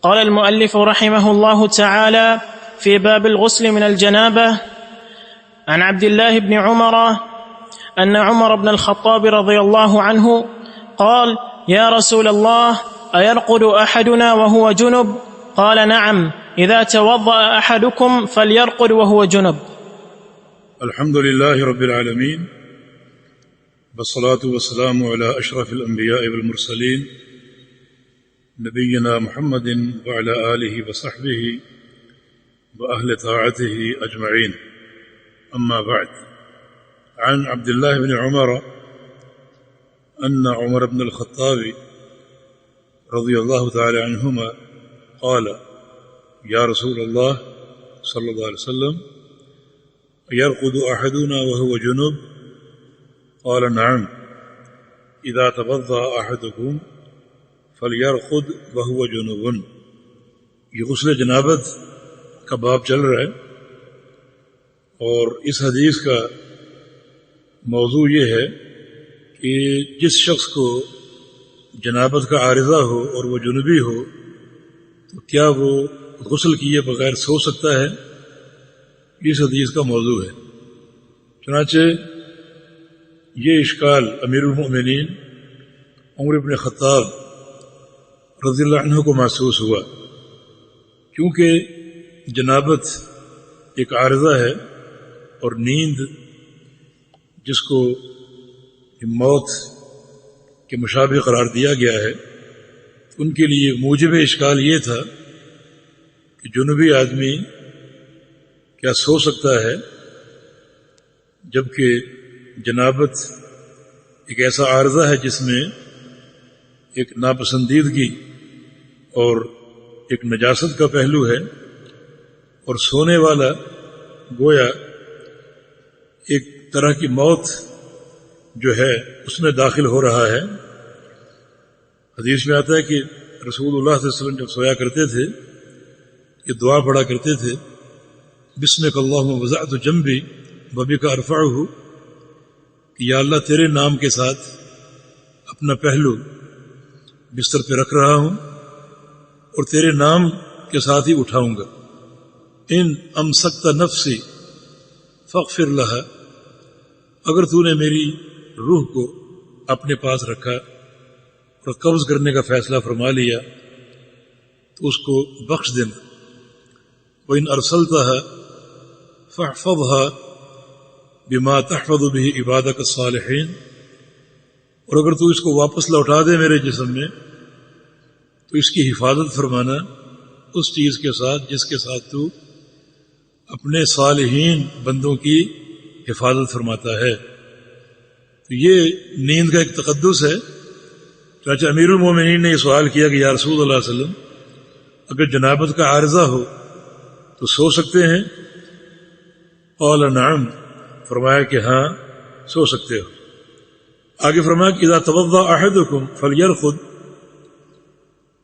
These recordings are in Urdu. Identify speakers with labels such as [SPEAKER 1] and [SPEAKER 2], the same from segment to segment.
[SPEAKER 1] قال المؤلف رحمه الله تعالى في باب الغسل من الجنابة عن عبد الله بن عمر أن عمر بن الخطاب رضي الله عنه قال يا رسول الله أيرقد أحدنا وهو جنب؟ قال نعم إذا توضأ أحدكم فليرقد وهو جنب.
[SPEAKER 2] الحمد لله رب العالمين والصلاة والسلام على أشرف الأنبياء والمرسلين نبينا محمد وعلى آله وصحبه وأهل طاعته أجمعين. أما بعد، عن عبد الله بن عمر أن عمر بن الخطاب رضي الله تعالى عنهما قال يا رسول الله صلى الله عليه وسلم يرقد أحدنا وهو جنب؟ قال نعم إذا توضأ أحدكم فليرقد وهو جنب. یہ غسل جنابت کا باب چل رہا ہے، اور اس حدیث کا موضوع یہ ہے کہ جس شخص کو جنابت کا عارضہ ہو اور وہ جنبی ہو تو کیا وہ غسل کیے بغیر سو سکتا ہے؟ اس حدیث کا موضوع ہے۔ چنانچہ یہ اشکال امیر المؤمنین عمر بن خطاب رضی اللہ عنہ کو محسوس ہوا، کیونکہ جنابت ایک عارضہ ہے اور نیند جس کو موت کے مشابہ قرار دیا گیا ہے، ان کے لیے موجب اشکال یہ تھا کہ جنوبی آدمی کیا سو سکتا ہے، جبکہ جنابت ایک ایسا عارضہ ہے جس میں ایک ناپسندیدگی اور ایک نجاست کا پہلو ہے، اور سونے والا گویا ایک طرح کی موت جو ہے اس میں داخل ہو رہا ہے۔ حدیث میں آتا ہے کہ رسول اللہ صلی اللہ علیہ وسلم جب سویا کرتے تھے یہ دعا پڑھا کرتے تھے، بسمک اللہم وضعت جنبی وبک ارفعہ، کہ یا اللہ تیرے نام کے ساتھ اپنا پہلو بستر پہ رکھ رہا ہوں اور تیرے نام کے ساتھ ہی اٹھاؤں گا۔ ان امسکت نفسی فاغفر لہا، اگر تو نے میری روح کو اپنے پاس رکھا اور قبض کرنے کا فیصلہ فرما لیا تو اس کو بخش دینا۔ وَإِنْ أَرْسَلْتَهَا فَاحْفَظْهَا بِمَا تَحْفَظُ بِهِ عِبَادَكَ الصَّالِحِينَ، اور اگر تو اس کو واپس لوٹا دے میرے جسم میں تو اس کی حفاظت فرمانا اس چیز کے ساتھ جس کے ساتھ تو اپنے صالحین بندوں کی حفاظت فرماتا ہے۔ تو یہ نیند کا ایک تقدس ہے۔ چنانچہ امیر المومنین نے یہ سوال کیا کہ یا رسول اللہ صلی اللہ علیہ وسلم اگر جنابت کا عارضہ ہو تو سو سکتے ہیں؟ قال نعم، فرمایا کہ ہاں سو سکتے ہو۔ آگے فرمایا کہ اذا توضأ احدکم فلیرقد،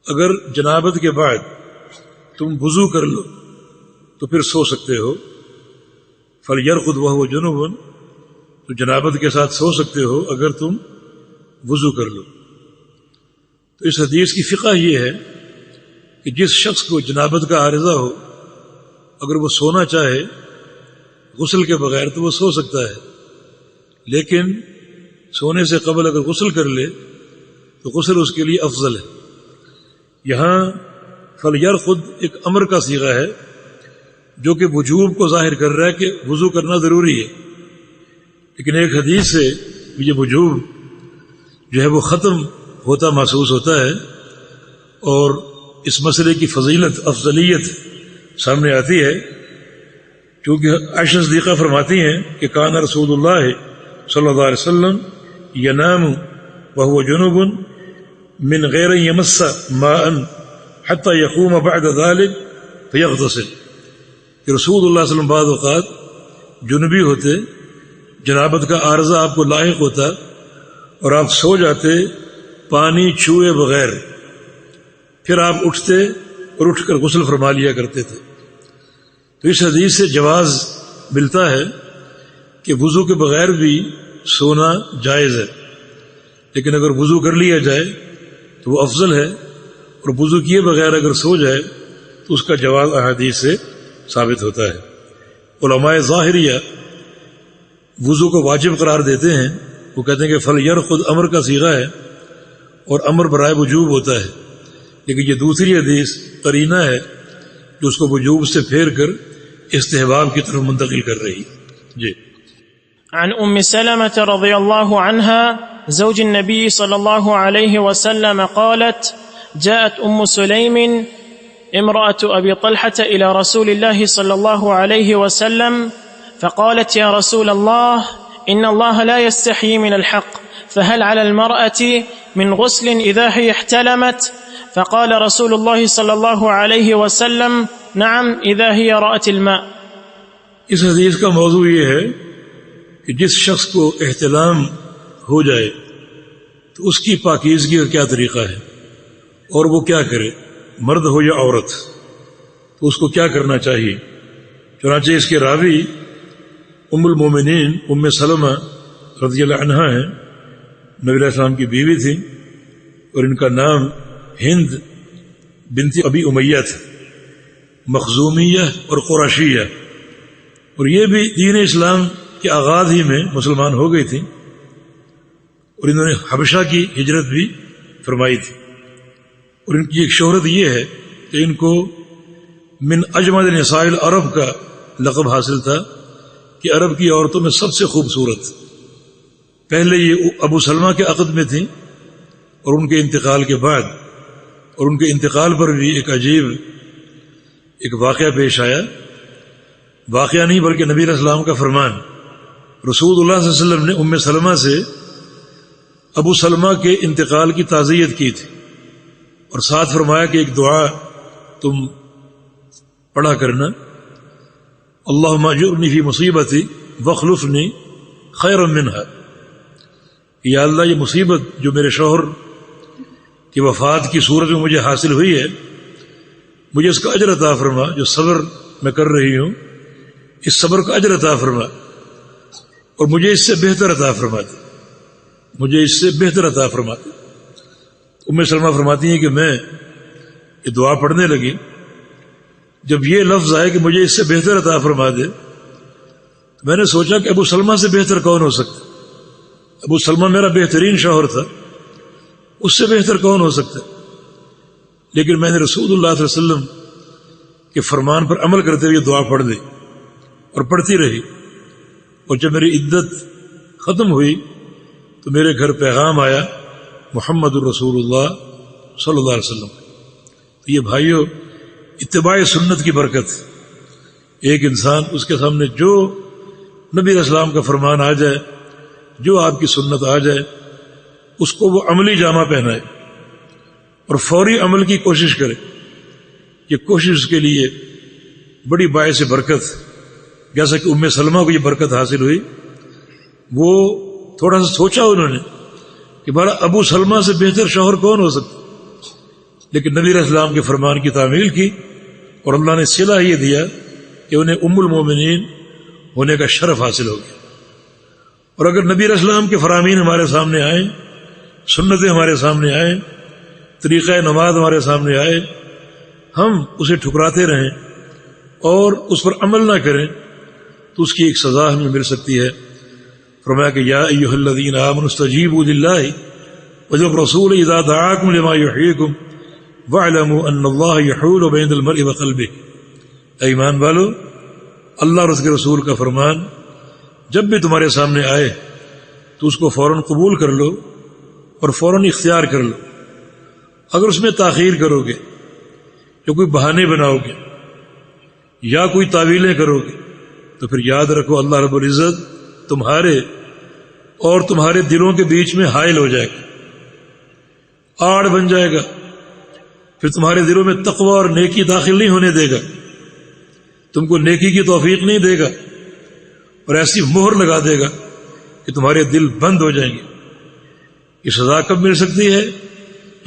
[SPEAKER 2] اگر جنابت کے بعد تم وضو کر لو تو پھر سو سکتے ہو۔ فلیرقد وہو جنب، تو جنابت کے ساتھ سو سکتے ہو اگر تم وضو کر لو۔ تو اس حدیث کی فقہ یہ ہے کہ جس شخص کو جنابت کا عارضہ ہو اگر وہ سونا چاہے غسل کے بغیر تو وہ سو سکتا ہے، لیکن سونے سے قبل اگر غسل کر لے تو غسل اس کے لیے افضل ہے۔ یہاں فلیرقد ایک امر کا صیغہ ہے جو کہ وجوب کو ظاہر کر رہا ہے کہ وضو کرنا ضروری ہے، لیکن ایک حدیث سے یہ وجوب جو ہے وہ ختم ہوتا محسوس ہوتا ہے، اور اس مسئلے کی فضیلت افضلیت سامنے آتی ہے، کیونکہ عائشہ صدیقہ فرماتی ہیں کہ کان رسول اللہ صلی اللہ علیہ وسلم ینام وهو جنوب من غیر یمس ماء حتی یقوم بعد ذلك فیغتسل، کہ رسول اللہ صلی اللہ علیہ وسلم بعض اوقات جنبی ہوتے، جنابت کا عارضہ آپ کو لاحق ہوتا اور آپ سو جاتے پانی چھوئے بغیر، پھر آپ اٹھتے اور اٹھ کر غسل فرما لیا کرتے تھے۔ تو اس حدیث سے جواز ملتا ہے کہ وضو کے بغیر بھی سونا جائز ہے، لیکن اگر وضو کر لیا جائے تو وہ افضل ہے، اور وضو کیے بغیر اگر سو جائے تو اس کا جواز احادیث سے ثابت ہوتا ہے۔ علماء ظاہریہ وضو کو واجب قرار دیتے ہیں، وہ کہتے ہیں کہ فلیرقد امر کا صیغہ ہے اور امر برائے وجوب ہوتا ہے، لیکن یہ دوسری حدیث قرینہ ہے جو اس کو وجوب سے پھیر کر استحباب کی طرف منتقل کر رہی ہے۔ جی
[SPEAKER 1] عن ام سلمة رضي الله عنها زوج النبي صلى الله عليه وسلم قالت: جاءت ام سليم امرأة ابي طلحة الى رسول الله صلى الله عليه وسلم فقالت: يا رسول الله ان الله لا يستحيي من الحق، فهل على المرأة من غسل اذا هي احتلمت؟ فقال رسول الله صلى الله عليه وسلم: نعم اذا هي رأت الماء۔
[SPEAKER 2] اس حدیث کا موضوع یہ ہے کہ جس شخص کو احتلام ہو جائے تو اس کی پاکیزگی کا کیا طریقہ ہے اور وہ کیا کرے، مرد ہو یا عورت، تو اس کو کیا کرنا چاہیے۔ چنانچہ اس کے راوی ام المومنین ام سلمہ رضی اللہ عنہا ہیں، نبی علیہ السلام کی بیوی تھی اور ان کا نام ہند بنت ابی امیہ تھا، مخزومیہ اور قریشیہ، اور یہ بھی دین اسلام کے آغاز ہی میں مسلمان ہو گئی تھی، اور انہوں نے حبشہ کی ہجرت بھی فرمائی تھی، اور ان کی ایک شہرت یہ ہے کہ ان کو من اجمل نساء العرب کا لقب حاصل تھا کہ عرب کی عورتوں میں سب سے خوبصورت۔ پہلے یہ ابو سلمہ کے عقد میں تھیں اور ان کے انتقال کے بعد، اور ان کے انتقال پر بھی ایک عجیب ایک واقعہ پیش آیا، واقعہ نہیں بلکہ نبی علیہ السلام کا فرمان۔ رسول اللہ صلی اللہ علیہ وسلم نے ام سلمہ سے ابو سلمہ کے انتقال کی تعزیت کی تھی اور ساتھ فرمایا کہ ایک دعا تم پڑھا کرنا، اللہم اجرنی فی مصیبتی واخلفنی خیرا منہا، یا اللہ یہ مصیبت جو میرے شوہر کی وفات کی صورت میں مجھے حاصل ہوئی ہے، مجھے اس کا اجر عطا فرما، جو صبر میں کر رہی ہوں اس صبر کا اجر عطا فرما، اور مجھے اس سے بہتر عطا فرما دے، مجھے اس سے بہتر عطا فرما دے۔ ام سلمہ فرماتی ہیں کہ میں یہ دعا پڑھنے لگی، جب یہ لفظ آئے کہ مجھے اس سے بہتر عطا فرما دے، تو میں نے سوچا کہ ابو سلمہ سے بہتر کون ہو سکتا، ابو سلمہ میرا بہترین شوہر تھا، اس سے بہتر کون ہو سکتا، لیکن میں نے رسول اللہ صلی اللہ علیہ وسلم کے فرمان پر عمل کرتے ہوئے دعا پڑھ دی اور پڑھتی رہی، اور جب میری عدت ختم ہوئی تو میرے گھر پیغام آیا محمد الرسول اللہ صلی اللہ علیہ وسلم۔ تو یہ بھائیوں اتباع سنت کی برکت، ایک انسان اس کے سامنے جو نبی علیہ السلام کا فرمان آ جائے، جو آپ کی سنت آ جائے، اس کو وہ عملی جامہ پہنائے اور فوری عمل کی کوشش کرے۔ یہ کوشش اس کے لیے بڑی باعث برکت، جیسا کہ ام سلمہ کو یہ برکت حاصل ہوئی، وہ تھوڑا سا سوچا انہوں نے کہ بھلا ابو سلمہ سے بہتر شوہر کون ہو سکتا، لیکن نبی علیہ السلام کے فرمان کی تعمیل کی اور اللہ نے صلہ یہ دیا کہ انہیں ام المومنین ہونے کا شرف حاصل ہو گیا۔ اور اگر نبی علیہ السلام کے فرامین ہمارے سامنے آئیں، سنتیں ہمارے سامنے آئیں، طریقہ نماز ہمارے سامنے آئے، ہم اسے ٹھکراتے رہیں اور اس پر عمل نہ کریں تو اس کی ایک سزا ہمیں مل سکتی ہے۔ فرمایا کہ یا ایھا الذین آمنوا استجیبوا للہ وللرسول اذا دعاکم لما یحییکم واعلموا ان اللہ یحول بین المرء وقلبہ، اے ایمان والو، اللہ اور اس کے رسول کا فرمان جب بھی تمہارے سامنے آئے تو اس کو فوراً قبول کر لو اور فوراً اختیار کر لو۔ اگر اس میں تاخیر کرو گے یا کوئی بہانے بناؤ گے یا کوئی تعویلیں کرو گے تو پھر یاد رکھو اللہ رب العزت تمہارے اور تمہارے دلوں کے بیچ میں حائل ہو جائے گا، آڑ بن جائے گا، پھر تمہارے دلوں میں تقوی اور نیکی داخل نہیں ہونے دے گا، تم کو نیکی کی توفیق نہیں دے گا، اور ایسی مہر لگا دے گا کہ تمہارے دل بند ہو جائیں گے۔ یہ سزا کب مل سکتی ہے؟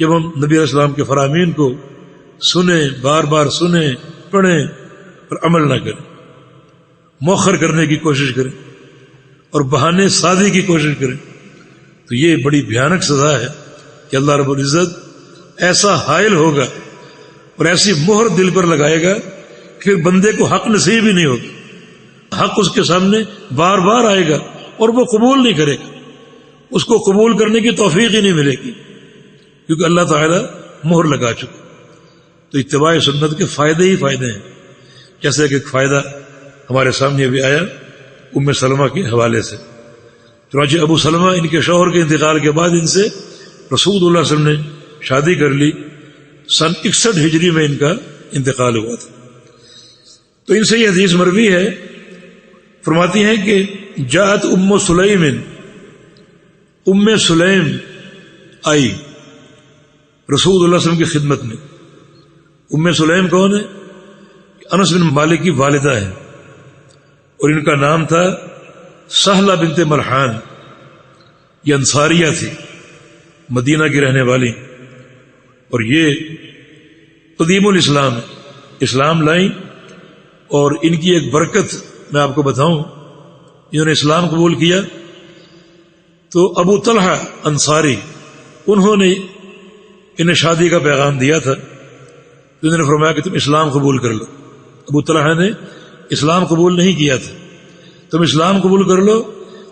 [SPEAKER 2] جب ہم نبی علیہ السلام کے فرامین کو سنیں، بار بار سنیں، پڑھیں اور عمل نہ کریں، مؤخر کرنے کی کوشش کریں اور بہانے سازی کی کوشش کریں، تو یہ بڑی بھیانک سزا ہے کہ اللہ رب العزت ایسا حائل ہوگا اور ایسی مہر دل پر لگائے گا کہ پھر بندے کو حق نصیب ہی نہیں ہوگا. حق اس کے سامنے بار بار آئے گا اور وہ قبول نہیں کرے گا, اس کو قبول کرنے کی توفیق ہی نہیں ملے گی, کیونکہ اللہ تعالیٰ مہر لگا چکا. تو اتباع سنت کے فائدے ہی فائدے ہیں. جیسے کہ ایک فائدہ ہمارے سامنے بھی آیا ام سلمہ کے حوالے سے. چنانچہ ابو سلمہ ان کے شوہر کے انتقال کے بعد ان سے رسول اللہ صلی اللہ علیہ وسلم نے شادی کر لی. سن 61 ہجری میں ان کا انتقال ہوا تھا. تو ان سے یہ حدیث مروی ہے, فرماتی ہیں کہ جاءت ام سلیم, ام سلیم آئی رسول اللہ صلی اللہ علیہ وسلم کی خدمت میں. ام سلیم کون ہے؟ انس بن مالک کی والدہ ہے, اور ان کا نام تھا سہلہ بنت ملحان. یہ انصاریہ تھی, مدینہ کی رہنے والی, اور یہ قدیم الاسلام ہے, اسلام لائیں. اور ان کی ایک برکت میں آپ کو بتاؤں, انہوں نے اسلام قبول کیا تو ابو طلحہ انصاری انہوں نے انہیں شادی کا پیغام دیا تھا. تو انہوں نے فرمایا کہ تم اسلام قبول کر لو. ابو طلحہ نے اسلام قبول نہیں کیا تھا, تم اسلام قبول کر لو,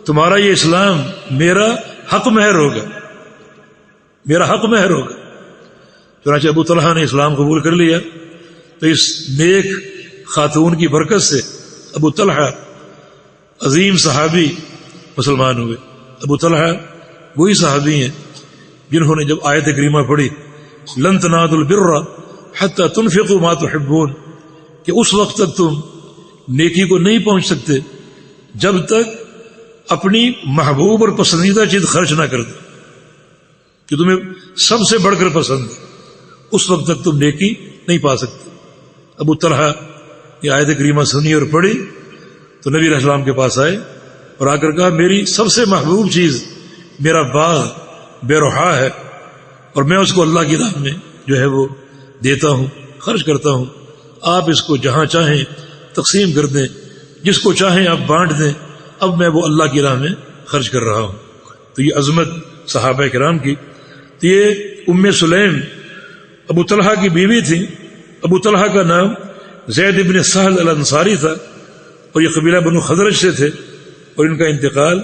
[SPEAKER 2] تمہارا یہ اسلام میرا حق مہر ہوگا, میرا حق مہر ہوگا. چنانچہ ابو طلحہ نے اسلام قبول کر لیا. تو اس نیک خاتون کی برکت سے ابو طلحہ عظیم صحابی مسلمان ہوئے. ابو طلحہ وہی صحابی ہیں جنہوں نے جب آیت کریمہ پڑھی لن تنالوا البر حتی تنفقوا ما تحبون, کہ اس وقت تک تم نیکی کو نہیں پہنچ سکتے جب تک اپنی محبوب اور پسندیدہ چیز خرچ نہ کر دو, کہ تمہیں سب سے بڑھ کر پسند ہے, اس وقت تک تم نیکی نہیں پا سکتے. ابو طلحہ یہ آیت کریمہ سنی اور پڑھی تو نبی علیہ السلام کے پاس آئے اور آ کر کہا میری سب سے محبوب چیز میرا باغ بے روحا ہے, اور میں اس کو اللہ کی راہ میں جو ہے وہ دیتا ہوں, خرچ کرتا ہوں. آپ اس کو جہاں چاہیں تقسیم کر دیں, جس کو چاہیں آپ بانٹ دیں, اب میں وہ اللہ کی راہ میں خرچ کر رہا ہوں. تو یہ عظمت صحابہ کرام کی. تو یہ ام سلیم ابو طلحہ کی بیوی تھی. ابو طلحہ کا نام زید بن سہل الانصاری تھا, اور یہ قبیلہ بنو خزرج سے تھے, اور ان کا انتقال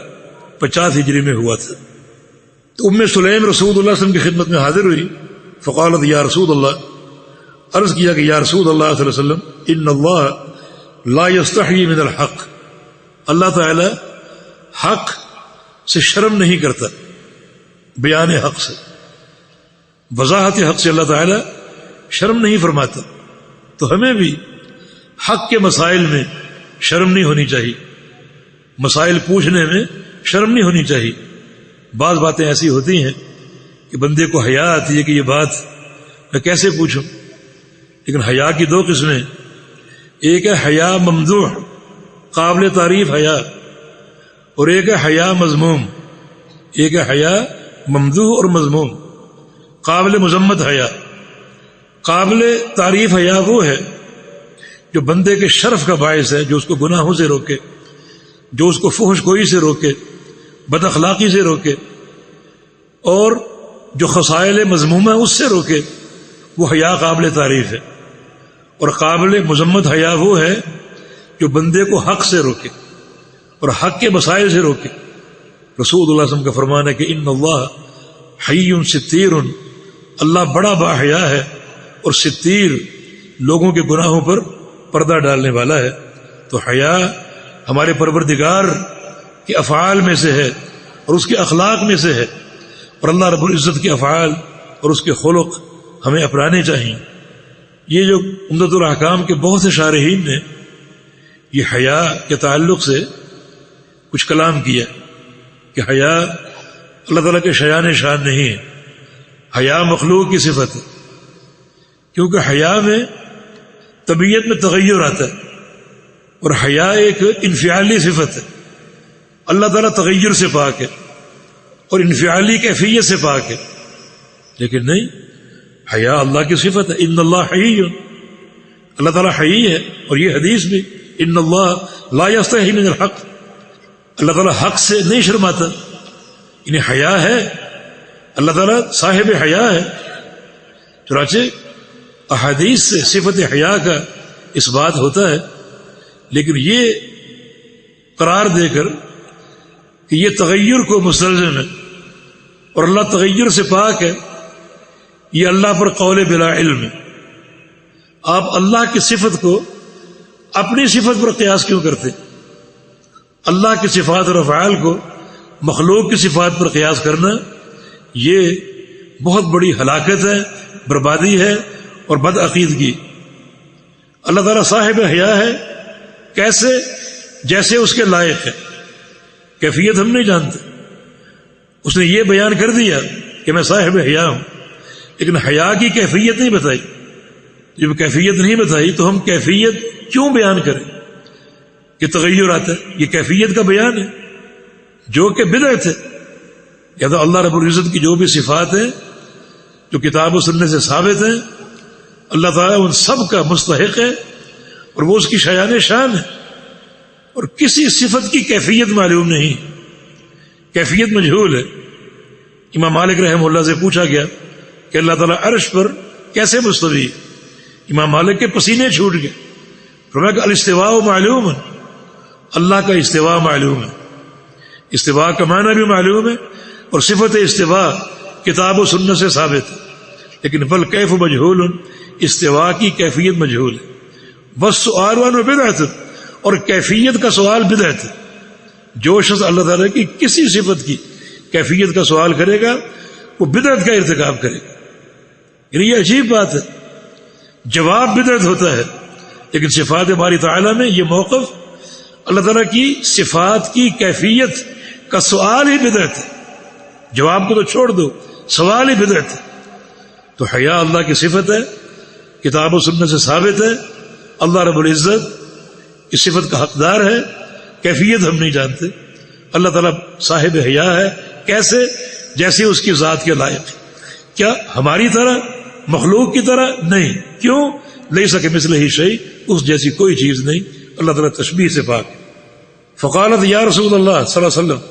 [SPEAKER 2] 50 ہجری میں ہوا تھا. تو ام سلیم رسول اللہ صلی اللہ علیہ وسلم کی خدمت میں حاضر ہوئی. فقالت یا رسول اللہ, عرض کیا کہ یا رسول اللہ صلی اللہ علیہ وسلم ان اللہ لا یستحیی من الحق, اللہ تعالی حق سے شرم نہیں کرتا, بیان حق سے, وضاحت حق سے اللہ تعالی شرم نہیں فرماتا. تو ہمیں بھی حق کے مسائل میں شرم نہیں ہونی چاہیے, مسائل پوچھنے میں شرم نہیں ہونی چاہیے. بعض باتیں ایسی ہوتی ہیں کہ بندے کو حیا آتی ہے کہ یہ بات میں کیسے پوچھوں, لیکن حیا کی دو قسمیں, ایک ہے حیا ممدوح قابل تعریف حیا, اور ایک ہے حیا مذموم. ایک ہے حیا ممدوح اور مذموم. قابل مذمت حیا, قابل تعریف حیا وہ ہے جو بندے کے شرف کا باعث ہے, جو اس کو گناہوں سے روکے, جو اس کو فحش گوئی سے روکے, بد اخلاقی سے روکے, اور جو خصائل مذمومہ اس سے روکے, وہ حیا قابل تعریف ہے. اور قابل مذمت حیا وہ ہے جو بندے کو حق سے روکے اور حق کے مسائل سے روکے. رسول اللہ صلی اللہ علیہ وسلم کا فرمان ہے کہ ان اللہ حی ستیر, اللہ بڑا باحیا ہے اور ستیر لوگوں کے گناہوں پر پردہ ڈالنے والا ہے. تو حیا ہمارے پروردگار کے افعال میں سے ہے اور اس کے اخلاق میں سے ہے, اور اللہ رب العزت کے افعال اور اس کے خلق ہمیں اپنانے چاہیے. یہ جو عمدۃ الاحکام کے بہت سے شارحین نے یہ حیا کے تعلق سے کچھ کلام کیا کہ حیا اللہ تعالیٰ کے شیان شان نہیں ہے, حیا مخلوق کی صفت ہے, کیونکہ حیا میں طبیعت میں تغیر آتا ہے, اور حیا ایک انفعالی صفت ہے. اللہ تعالیٰ تغیر سے پاک ہے اور انفعالی کیفیت سے پاک ہے, لیکن نہیں, حیا اللہ کی صفت ہے. ان اللہ حی, اللہ تعالیٰ حی ہے. اور یہ حدیث بھی ان اللہ لا یستحی من الحق, اللہ تعالیٰ حق سے نہیں شرماتا, انہیں حیا ہے, اللہ تعالیٰ صاحب حیا ہے. چنانچہ احادیث سے صفت حیا کا اس بات ہوتا ہے، لیکن یہ قرار دے کر کہ یہ تغیر کو مستلزم ہے اور اللہ تغیر سے پاک ہے، یہ اللہ پر قول بلا علم ہے۔ آپ اللہ کی صفت کو اپنی صفت پر قیاس کیوں کرتے؟ اللہ کی صفات اور افعال کو مخلوق کی صفات پر قیاس کرنا یہ بہت بڑی ہلاکت ہے، بربادی ہے اور بدعقیدگی۔ اللہ تعالیٰ صاحب حیا ہے، کیسے؟ جیسے اس کے لائق ہے، کیفیت ہم نہیں جانتے۔ اس نے یہ بیان کر دیا کہ میں صاحب حیا ہوں، لیکن حیا کی کیفیت نہیں بتائی۔ جب کیفیت نہیں بتائی تو ہم کیفیت کیوں بیان کریں کہ تغیر آتا ہے؟ یہ کیفیت کا بیان ہے جو کہ بدعت ہے۔ یا تو اللہ رب العزت کی جو بھی صفات ہیں جو کتاب و سنت سے ثابت ہیں، اللہ تعالیٰ ان سب کا مستحق ہے اور وہ اس کی شایان شان ہے، اور کسی صفت کی کیفیت معلوم نہیں، کیفیت مجہول ہے۔ امام مالک رحمہ اللہ سے پوچھا گیا کہ اللہ تعالیٰ عرش پر کیسے مستوی؟ امام مالک کے پسینے چھوٹ گئے۔ فرمایا کہ الاستواء معلوم ہے، اللہ کا استواء معلوم ہے، استواء کا معنی بھی معلوم ہے اور صفت استواء کتاب و سنت سے ثابت ہے، لیکن بل کیف مجہول، استواء کی کیفیت مجہول ہے۔ والسؤال عنہ بدعت، اور کیفیت کا سوال بدعت ہے۔ جو شخص اللہ تعالیٰ کی کسی صفت کی کیفیت کا سوال کرے گا وہ بدعت کا ارتکاب کرے گا۔ یعنی یہ عجیب بات ہے، جواب بدعت ہوتا ہے، لیکن صفات باری تعالیٰ میں یہ موقف اللہ تعالیٰ کی صفات کی کیفیت کا سوال ہی بدعت ہے، جواب کو تو چھوڑ دو، سوال ہی بدعت ہے۔ تو حیا اللہ کی صفت ہے، کتاب و سنت سے ثابت ہے، اللہ رب العزت اس صفت کا حقدار ہے، کیفیت ہم نہیں جانتے۔ اللہ تعالیٰ صاحب حیا ہے، کیسے؟ جیسے اس کی ذات کے لائق ہے۔ کیا ہماری طرح، مخلوق کی طرح؟ نہیں۔ کیوں؟ لیس کمثلہ شیء، اس جیسی کوئی چیز نہیں، اللہ تعالیٰ تشبیہ سے پاک ہے۔ فقالت یا رسول اللہ صلی اللہ علیہ وسلم،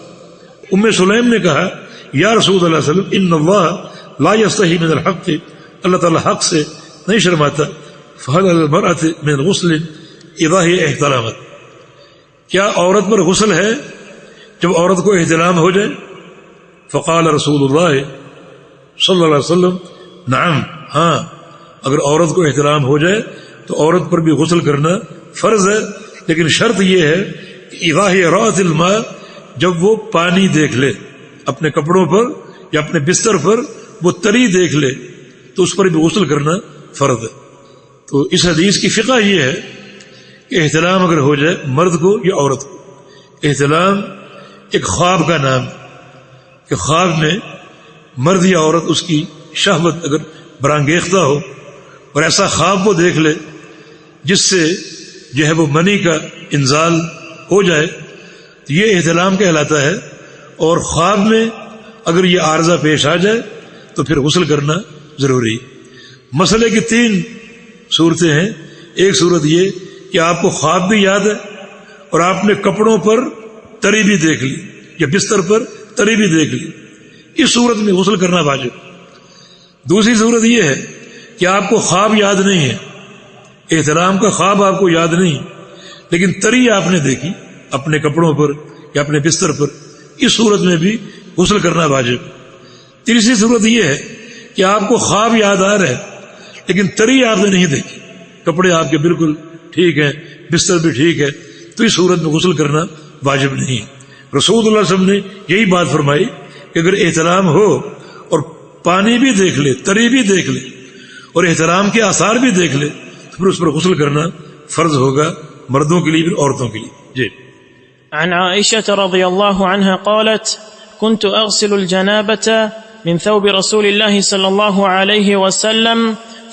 [SPEAKER 2] ام سلیم نے کہا یا رسول اللہ صلی اللہ علیہ وسلم، ان اللہ لا یستحی من الحق، اللہ تعالیٰ حق سے نہیں شرماتا۔ فہل المرأة من غسل اذا ہی احتلامت، کیا عورت پر غسل ہے جب عورت کو احتلام ہو جائے؟ فقال رسول اللہ صلی اللہ علیہ وسلم نعم، ہاں، اگر عورت کو احتلام ہو جائے تو عورت پر بھی غسل کرنا فرض ہے، لیکن شرط یہ ہے کہ اذا ہی رأت الماء، جب وہ پانی دیکھ لے، اپنے کپڑوں پر یا اپنے بستر پر وہ تری دیکھ لے تو اس پر بھی غسل کرنا فرض ہے۔ تو اس حدیث کی فقہ یہ ہے کہ احتلام اگر ہو جائے مرد کو یا عورت کو، احتلام ایک خواب کا نام ہے کہ خواب میں مرد یا عورت اس کی شہوت اگر برانگیختہ ہو اور ایسا خواب وہ دیکھ لے جس سے جو ہے وہ منی کا انزال ہو جائے تو یہ احتلام کہلاتا ہے، اور خواب میں اگر یہ عارضہ پیش آ جائے تو پھر غسل کرنا ضروری ہے۔ مسئلے کی 3 صورتیں ہیں۔ ایک صورت یہ کہ آپ کو خواب بھی یاد ہے اور آپ نے کپڑوں پر تری بھی دیکھ لی یا بستر پر تری بھی دیکھ لی، اس صورت میں غسل کرنا واجب۔ دوسری صورت یہ ہے کہ آپ کو خواب یاد نہیں ہے، احترام کا خواب آپ کو یاد نہیں، لیکن تری آپ نے دیکھی اپنے کپڑوں پر یا اپنے بستر پر، اس صورت میں بھی غسل کرنا واجب۔ تیسری صورت یہ ہے کہ آپ کو خواب یاد آ رہا ہے لیکن تری آپ نے نہیں دیکھی، کپڑے آپ کے بالکل ٹھیک ہیں، بستر بھی ٹھیک ہے، تو اس صورت میں غسل کرنا واجب نہیں ہے۔ رسول اللہ صلی اللہ علیہ وسلم نے یہی بات فرمائی کہ اگر احترام ہو اور پانی بھی دیکھ لے، تری بھی دیکھ لے اور احترام کے آثار بھی دیکھ لے تو پھر اس پر غسل کرنا فرض ہوگا، مردوں کے لیے بھی عورتوں کے لیے۔ جی۔
[SPEAKER 1] عن عائشة رضي الله عنها قالت كنت أغسل الجنابة من ثوب رسول الله صلى الله عليه وسلم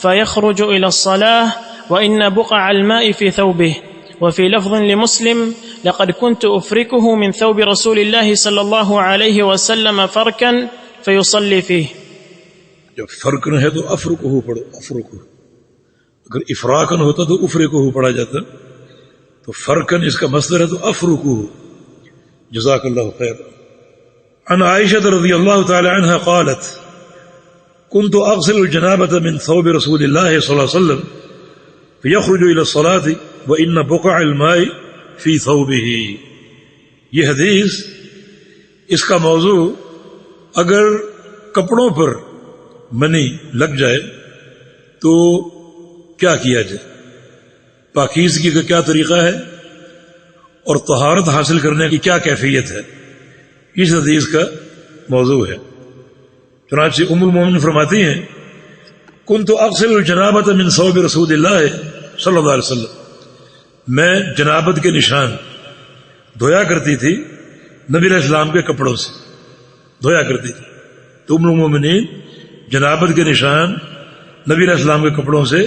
[SPEAKER 1] فيخرج إلى الصلاة وإن بقع الماء في ثوبه، وفي لفظ لمسلم لقد كنت أفركه من ثوب رسول الله صلى الله عليه وسلم فركا فيصلي فيه۔
[SPEAKER 2] جب فرقن ہے تو افرکہ پڑھو، افرکہ، اگر افراقن ہوتا تو افرکہ پڑھا جاتا، تو فرقن اس کا مصدر ہے تو افرکہ۔ جزاک اللہ خیر۔ عن عائشہ رضی اللہ تعالی عنہ قالت، كنت أغسل الجنابة من ثوب رسول الله صلى الله عليه وسلم فيخرج إلى الصلاة وإن بقع الماء في ثوبه. یہ حدیث، اس کا موضوع اگر کپڑوں پر منی لگ جائے تو کیا کیا جائے، پاکیزگی کا کیا طریقہ ہے اور طہارت حاصل کرنے کی کیا کیفیت ہے، اس حدیث کا موضوع ہے. چنانچہ ام المومنین فرماتی ہیں كنت اغسل الجنابة من ثوب رسول اللہ صلی اللہ علیہ وسلم، میں جنابت کے نشان دھویا کرتی تھی نبی علیہ السلام کے کپڑوں سے، دھویا کرتی تھی. تو ام المومنین جنابت کے نشان نبی علیہ السلام کے کپڑوں سے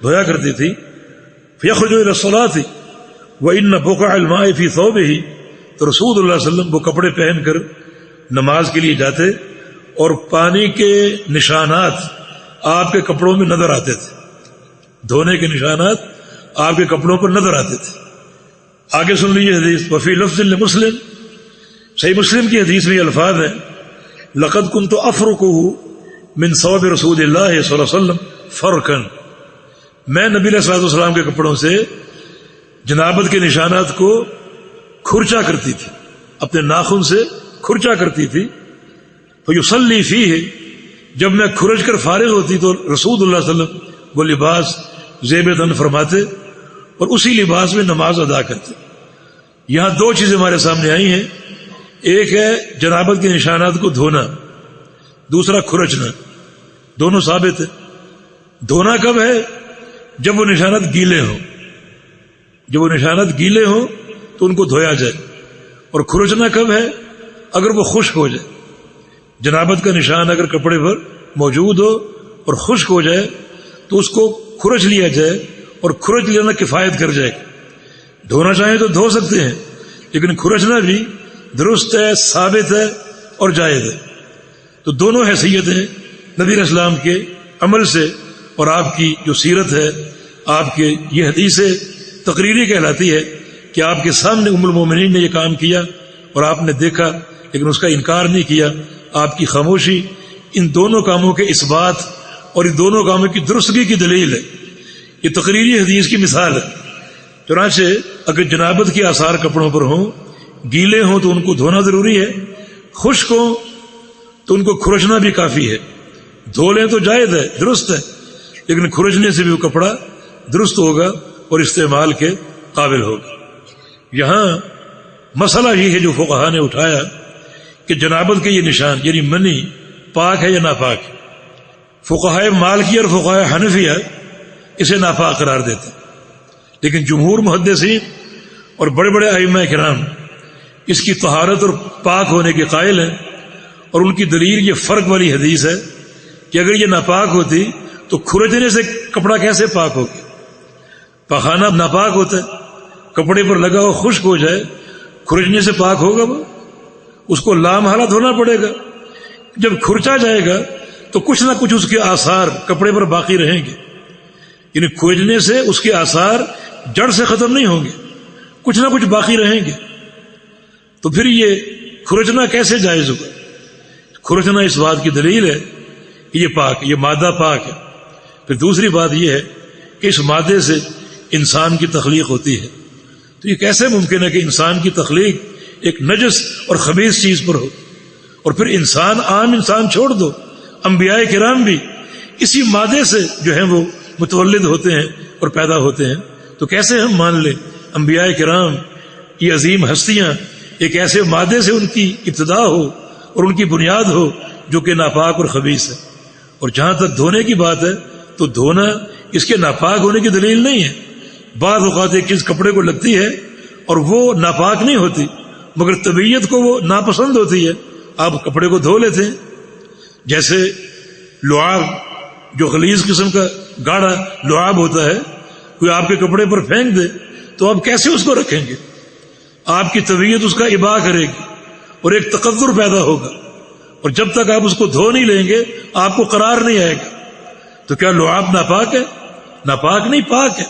[SPEAKER 2] دھویا کرتی تھی. فیخرج الی الصلاۃ وان بقع الماء فی ثوبہ، تو رسول اللہ صلی اللہ علیہ وسلم وہ کپڑے پہن کر نماز کے لیے جاتے اور پانی کے نشانات آپ کے کپڑوں میں نظر آتے تھے، دھونے کے نشانات آپ کے کپڑوں پر نظر آتے تھے. آگے سن لیجیے حدیث. وفی لفظ لمسلم، صحیح مسلم کی حدیث میں یہ الفاظ ہیں لقد كنت افركه من ثوب رسول اللہ صلی اللہ علیہ وسلم فرقا، میں نبی علیہ الصلوۃ والسلام کے کپڑوں سے جنابت کے نشانات کو کھرچا کرتی تھی، اپنے ناخن سے کھرچا کرتی تھی. فیصلی فیہ، جب میں کھرچ کر فارغ ہوتی تو رسول اللہ صلی اللہ علیہ وسلم وہ لباس زیب تن فرماتے اور اسی لباس میں نماز ادا کرتے. یہاں دو چیزیں ہمارے سامنے آئی ہیں، ایک ہے جنابت کے نشانات کو دھونا، دوسرا کھرچنا. دونوں ثابت ہے. دھونا کب ہے؟ جب وہ نشانات گیلے ہوں، جب وہ نشانات گیلے ہوں تو ان کو دھویا جائے. اور کھرچنا کب ہے؟ اگر وہ خشک ہو جائے. جنابت کا نشان اگر کپڑے پر موجود ہو اور خشک ہو جائے تو اس کو کھرچ لیا جائے، اور کھرچ لینا کفایت کر جائے. دھونا چاہیں تو دھو سکتے ہیں، لیکن کھرچنا بھی درست ہے، ثابت ہے اور جائز ہے. تو دونوں حیثیتیں نبی علیہ السلام کے عمل سے اور آپ کی جو سیرت ہے، آپ کے یہ حدیث تقریری کہلاتی ہے کہ آپ کے سامنے ام المومنین نے یہ کام کیا اور آپ نے دیکھا لیکن اس کا انکار نہیں کیا. آپ کی خاموشی ان دونوں کاموں کے اثبات اور ان دونوں کاموں کی درستگی کی دلیل ہے. یہ تقریری حدیث کی مثال ہے. چنانچہ اگر جنابت کے آثار کپڑوں پر ہوں، گیلے ہوں تو ان کو دھونا ضروری ہے، خشک ہوں تو ان کو کھرچنا بھی کافی ہے. دھو لیں تو جائز ہے، درست ہے، لیکن کھرچنے سے بھی وہ کپڑا درست ہوگا اور استعمال کے قابل ہوگا. یہاں مسئلہ یہ ہے جو فقہا نے اٹھایا کہ جنابت کے یہ نشان یعنی منی پاک ہے یا ناپاک ہے. فقہائے مالکی اور فقہائے حنفیہ اسے ناپاک قرار دیتے، لیکن جمہور محدثین اور بڑے بڑے ائمہ کرام اس کی طہارت اور پاک ہونے کے قائل ہیں. اور ان کی دلیل یہ فرق والی حدیث ہے کہ اگر یہ ناپاک ہوتی تو کھرچنے سے کپڑا کیسے پاک ہوگا؟ پاخانہ ناپاک ہوتا ہے، کپڑے پر لگا ہو خشک ہو جائے، کھرچنے سے پاک ہوگا؟ وہ اس کو لامحالہ دھونا پڑے گا. جب کھرچا جائے گا تو کچھ نہ کچھ اس کے آثار کپڑے پر باقی رہیں گے، یعنی کھرچنے سے اس کے آثار جڑ سے ختم نہیں ہوں گے، کچھ نہ کچھ باقی رہیں گے. تو پھر یہ کھرچنا کیسے جائز ہوگا؟ کھرچنا اس بات کی دلیل ہے کہ یہ پاک، یہ مادہ پاک ہے. پھر دوسری بات یہ ہے کہ اس مادے سے انسان کی تخلیق ہوتی ہے. تو یہ کیسے ممکن ہے کہ انسان کی تخلیق ایک نجس اور خبیث چیز پر ہو؟ اور پھر انسان، عام انسان چھوڑ دو، انبیاء کرام بھی اسی مادے سے جو ہیں وہ متولد ہوتے ہیں اور پیدا ہوتے ہیں. تو کیسے ہم مان لیں انبیاء کرام یہ عظیم ہستیاں ایک ایسے مادے سے ان کی ابتدا ہو اور ان کی بنیاد ہو جو کہ ناپاک اور خبیث ہے؟ اور جہاں تک دھونے کی بات ہے تو دھونا اس کے ناپاک ہونے کی دلیل نہیں ہے. بعض اوقات ایک چیز کپڑے کو لگتی ہے اور وہ ناپاک نہیں ہوتی مگر طبیعت کو وہ ناپسند ہوتی ہے، آپ کپڑے کو دھو لیتے ہیں. جیسے لعاب، جو غلیظ قسم کا گاڑھا لعاب ہوتا ہے، کوئی آپ کے کپڑے پر پھینک دے تو آپ کیسے اس کو رکھیں گے؟ آپ کی طبیعت اس کا اباء کرے گی اور ایک تقدر پیدا ہوگا، اور جب تک آپ اس کو دھو نہیں لیں گے آپ کو قرار نہیں آئے گا. تو کیا لعاب ناپاک ہے؟ ناپاک نہیں، پاک ہے.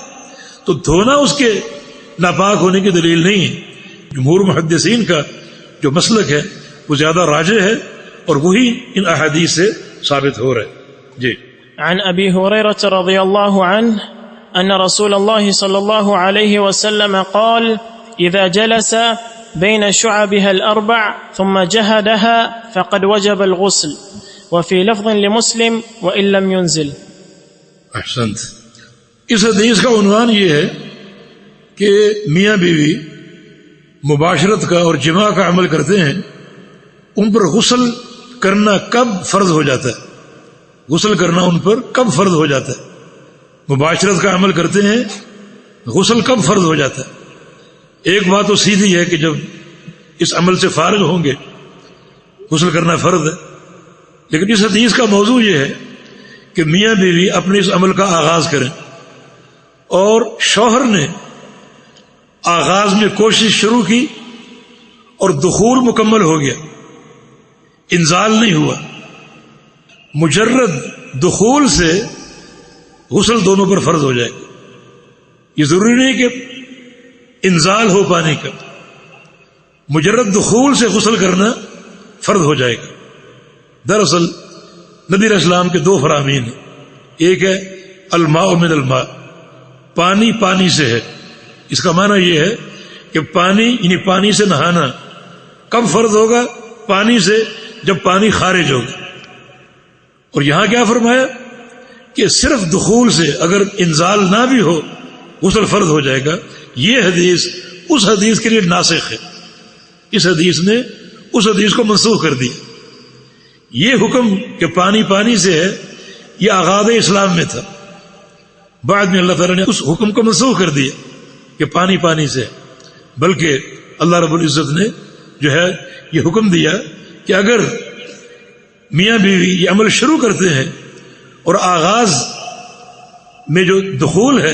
[SPEAKER 2] تو دھونا اس کے ناپاک ہونے کی دلیل نہیں ہے. جمہور محدثین کا جو مسلک ہے وہ زیادہ راجح ہے اور وہی ان احادیث سے ثابت ہو رہا ہے. جی.
[SPEAKER 1] عن أبي هريرة رضي الله عنه أن رسول الله صلى الله عليه وسلم قال إذا جلس بين شعبها الأربع ثم جهدها فقد وجب الغسل وفي لفظ لمسلم وإن لم ينزل.
[SPEAKER 2] احسنت. اس حدیث کا عنوان یہ ہے کہ میاں بیوی مباشرت کا اور جماع کا عمل کرتے ہیں، ان پر غسل کرنا کب فرض ہو جاتا ہے، غسل کرنا ان پر کب فرض ہو جاتا ہے، مباشرت کا عمل کرتے ہیں غسل کب فرض ہو جاتا ہے. ایک بات تو سیدھی ہے کہ جب اس عمل سے فارغ ہوں گے غسل کرنا فرض ہے، لیکن اس حدیث کا موضوع یہ ہے کہ میاں بیوی اپنے اس عمل کا آغاز کریں، اور شوہر نے آغاز میں کوشش شروع کی اور دخول مکمل ہو گیا، انزال نہیں ہوا، مجرد دخول سے غسل دونوں پر فرض ہو جائے گا. یہ ضروری نہیں کہ انزال ہو پانی کا، مجرد دخول سے غسل کرنا فرض ہو جائے گا. دراصل نبی علیہ السلام کے دو فرامین ہیں، ایک ہے الماء من الماء، پانی پانی سے ہے. اس کا معنی یہ ہے کہ پانی یعنی پانی سے نہانا کب فرض ہوگا؟ پانی سے جب پانی خارج ہوگا. اور یہاں کیا فرمایا کہ صرف دخول سے اگر انزال نہ بھی ہو غسل فرض ہو جائے گا. یہ حدیث اس حدیث کے لیے ناسخ ہے، اس حدیث نے اس حدیث کو منسوخ کر دیا. یہ حکم کہ پانی پانی سے ہے یہ آغاز اسلام میں تھا، بعد میں اللہ تعالیٰ نے اس حکم کو منسوخ کر دیا کہ پانی پانی سے ہے. بلکہ اللہ رب العزت نے جو ہے یہ حکم دیا کہ اگر میاں بیوی یہ عمل شروع کرتے ہیں اور آغاز میں جو دخول ہے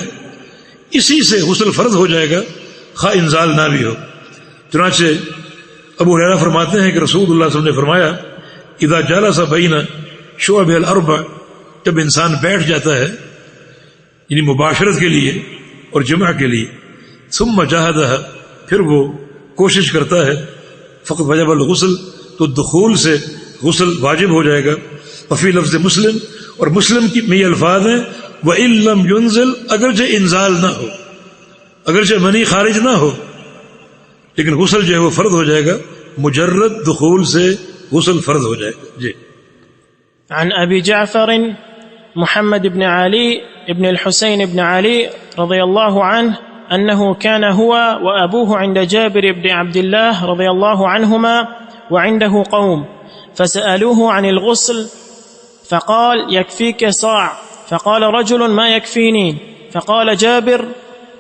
[SPEAKER 2] اسی سے غسل فرض ہو جائے گا، خواہ انزال نہ بھی ہو. چنانچہ ابو ہریرہ فرماتے ہیں کہ رسول اللہ صلی اللہ علیہ وسلم نے فرمایا اذا جلس بین شعب الاربع، جب انسان بیٹھ جاتا ہے یعنی مباشرت کے لیے اور جمع کے لیے، ثم جاہدہ، پھر وہ کوشش کرتا ہے، فقط وجب الغسل، تو دخول سے غسل واجب ہو جائے گا. وفی لفظ مسلم، اور مسلم کی میں یہ الفاظ ہیں وَإِن لَّمْ يُنزِلْ، اگرچہ انزال نہ ہو، اگرچہ منی خارج نہ ہو، لیکن غسل جو ہے وہ فرض ہو جائے گا، مجرد دخول سے غسل فرض ہو جائے گا. جی.
[SPEAKER 1] عن أبي جعفر محمد بن علي بن الحسين بن علي رضي الله عنه أنه كان هو وأبوه عند جابر بن عبد الله رضي الله عنهما وعنده قوم فسألوه عن الغسل فقال يكفيك صاع، فقال رجل ما يكفيني، فقال جابر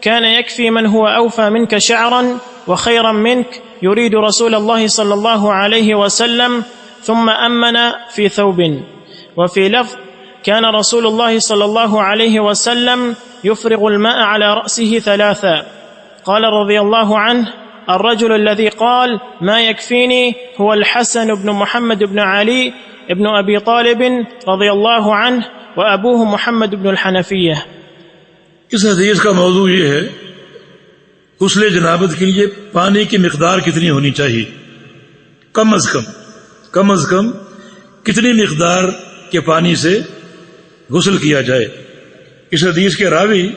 [SPEAKER 1] كان يكفي من هو أوفى منك شعرا وخيرا منك يريد رسول الله صلى الله عليه وسلم، ثم أمن في ثوب. وفي لفظ كان رسول الله صلى الله عليه وسلم يفرغ الماء على رأسه ثلاثا. قال رضي الله عنه الرجل الذي قال ما يكفيني هو الحسن بن محمد بن علي ابن أبي طالب رضي الله عنه وأبوه محمد بن الحنفية.
[SPEAKER 2] اس حدیث کا موضوع یہ ہے غسل جنابت کے لیے پانی کی مقدار کتنی ہونی چاہیے، کم از کم کتنی مقدار کے پانی سے غسل کیا جائے. اس حدیث کے راوی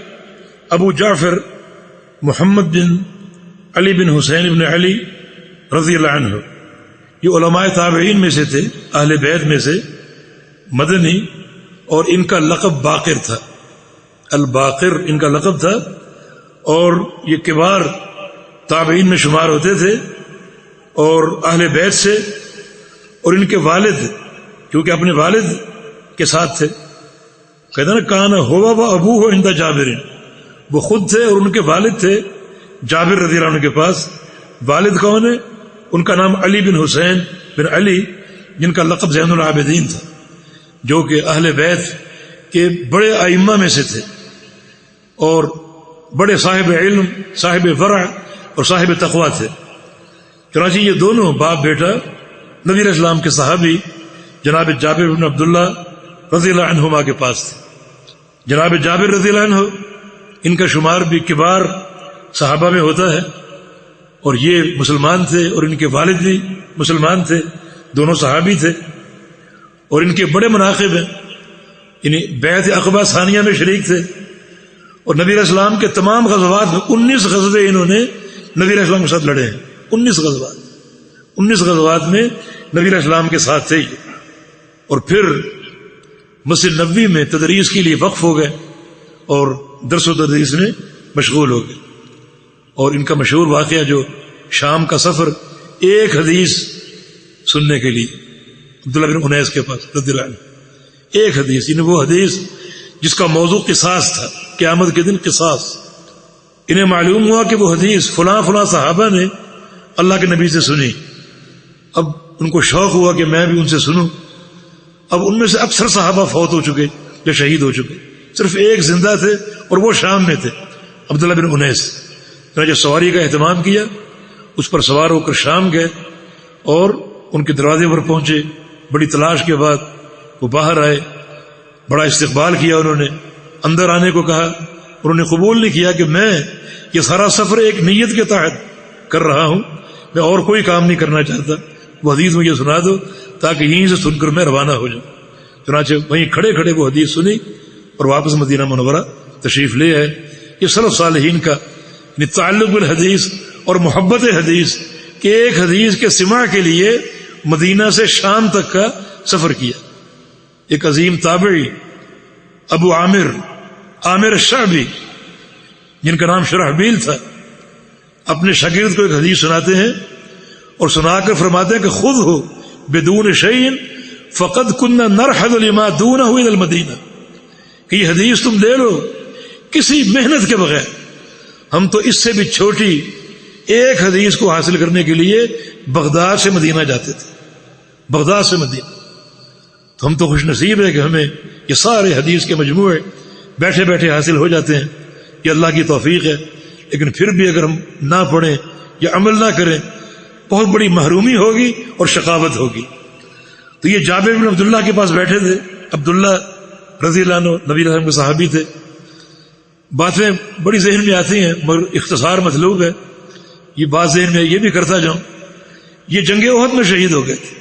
[SPEAKER 2] ابو جعفر محمد بن علی بن حسین بن علی رضی اللہ عنہ، یہ علماء تابعین میں سے تھے، اہل بیت میں سے، مدنی، اور ان کا لقب باقر تھا، الباقر ان کا لقب تھا، اور یہ کبار تابعین میں شمار ہوتے تھے اور اہل بیت سے. اور ان کے والد کیونکہ اپنے والد کے ساتھ تھے، کہتے نا کان ہوا و ابو ہو عند جابر، وہ خود تھے اور ان کے والد تھے جابر رضی اللہ عنہ کے پاس. والد کون ہے؟ ان کا نام علی بن حسین بن علی، جن کا لقب زین العابدین تھا، جو کہ اہل بیت کے بڑے ائمہ میں سے تھے اور بڑے صاحب علم، صاحب ورع اور صاحب تقوی تھے. چنانچہ یہ دونوں باپ بیٹا نبی علیہ السلام کے صحابی جناب جابر بن عبداللہ رضی اللہ عنہما کے پاس تھے. جناب جابر رضی اللہ عنہ ان کا شمار بھی کبار صحابہ میں ہوتا ہے، اور یہ مسلمان تھے اور ان کے والد بھی مسلمان تھے، دونوں صحابی تھے، اور ان کے بڑے مناقب ہیں. یعنی بیعت عقبہ ثانیہ میں شریک تھے، اور نبی علیہ السلام کے تمام غزوات میں 19 غزوے انہوں نے نبی علیہ السلام کے ساتھ لڑے ہیں۔ 19 غزوات میں نبی علیہ السلام کے ساتھ تھے، اور پھر مسجد نبوی میں تدریس کے لیے وقف ہو گئے اور درس و تدریس میں مشغول ہو گئے۔ اور ان کا مشہور واقعہ جو شام کا سفر ایک حدیث سننے کے لیے عبداللہ بن انیس کے پاس رضی اللہ عنہ، ایک حدیث، یعنی وہ حدیث جس کا موضوع قصاص تھا، قیامت کے دن قصاص۔ انہیں معلوم ہوا کہ وہ حدیث فلاں فلاں صحابہ نے اللہ کے نبی سے سنی، اب ان کو شوق ہوا کہ میں بھی ان سے سنوں۔ اب ان میں سے اکثر صحابہ فوت ہو چکے یا شہید ہو چکے، صرف ایک زندہ تھے اور وہ شام میں تھے، عبداللہ بن انیس۔ جو سواری کا اہتمام کیا، اس پر سوار ہو کر شام گئے اور ان کے دروازے پر پہنچے۔ بڑی تلاش کے بعد وہ باہر آئے، بڑا استقبال کیا انہوں نے، اندر آنے کو کہا، انہوں نے قبول نہیں کیا کہ میں یہ سارا سفر ایک نیت کے تحت کر رہا ہوں، میں اور کوئی کام نہیں کرنا چاہتا، وہ حدیث مجھے سنا دو تاکہ یہیں سے سن کر میں روانہ ہو جاؤں۔ چنانچہ وہیں کھڑے کھڑے وہ حدیث سنی اور واپس مدینہ منورہ تشریف لے آئے۔ یہ سلف صالحین کا تعلق بالحدیث اور محبت حدیث کہ ایک حدیث کے سماع کے لیے مدینہ سے شام تک کا سفر کیا۔ ایک عظیم تابعی ابو عامر الشعبی، جن کا نام شرحبیل تھا، اپنے شاگرد کو ایک حدیث سناتے ہیں اور سنا کر فرماتے ہیں کہ خود ہو بدون شیء فقد كنا نرحل لما دونه الى المدینہ، کہ یہ حدیث تم لے لو کسی محنت کے بغیر، ہم تو اس سے بھی چھوٹی ایک حدیث کو حاصل کرنے کے لیے بغداد سے مدینہ جاتے تھے، بغداد سے مدینہ۔ تو ہم تو خوش نصیب ہے کہ ہمیں یہ سارے حدیث کے مجموعے بیٹھے بیٹھے حاصل ہو جاتے ہیں، یہ اللہ کی توفیق ہے۔ لیکن پھر بھی اگر ہم نہ پڑھیں یا عمل نہ کریں بہت بڑی محرومی ہوگی اور شقاوت ہوگی۔ تو یہ جابر بن عبداللہ کے پاس بیٹھے تھے، عبداللہ رضی اللہ عنہ نبی علیہ السلام کے صحابی تھے۔ باتیں بڑی ذہن میں آتی ہیں مگر اختصار مطلوب ہے، یہ بات ذہن میں یہ بھی کرتا جاؤں۔ یہ جنگ احد میں شہید ہو گئے تھے،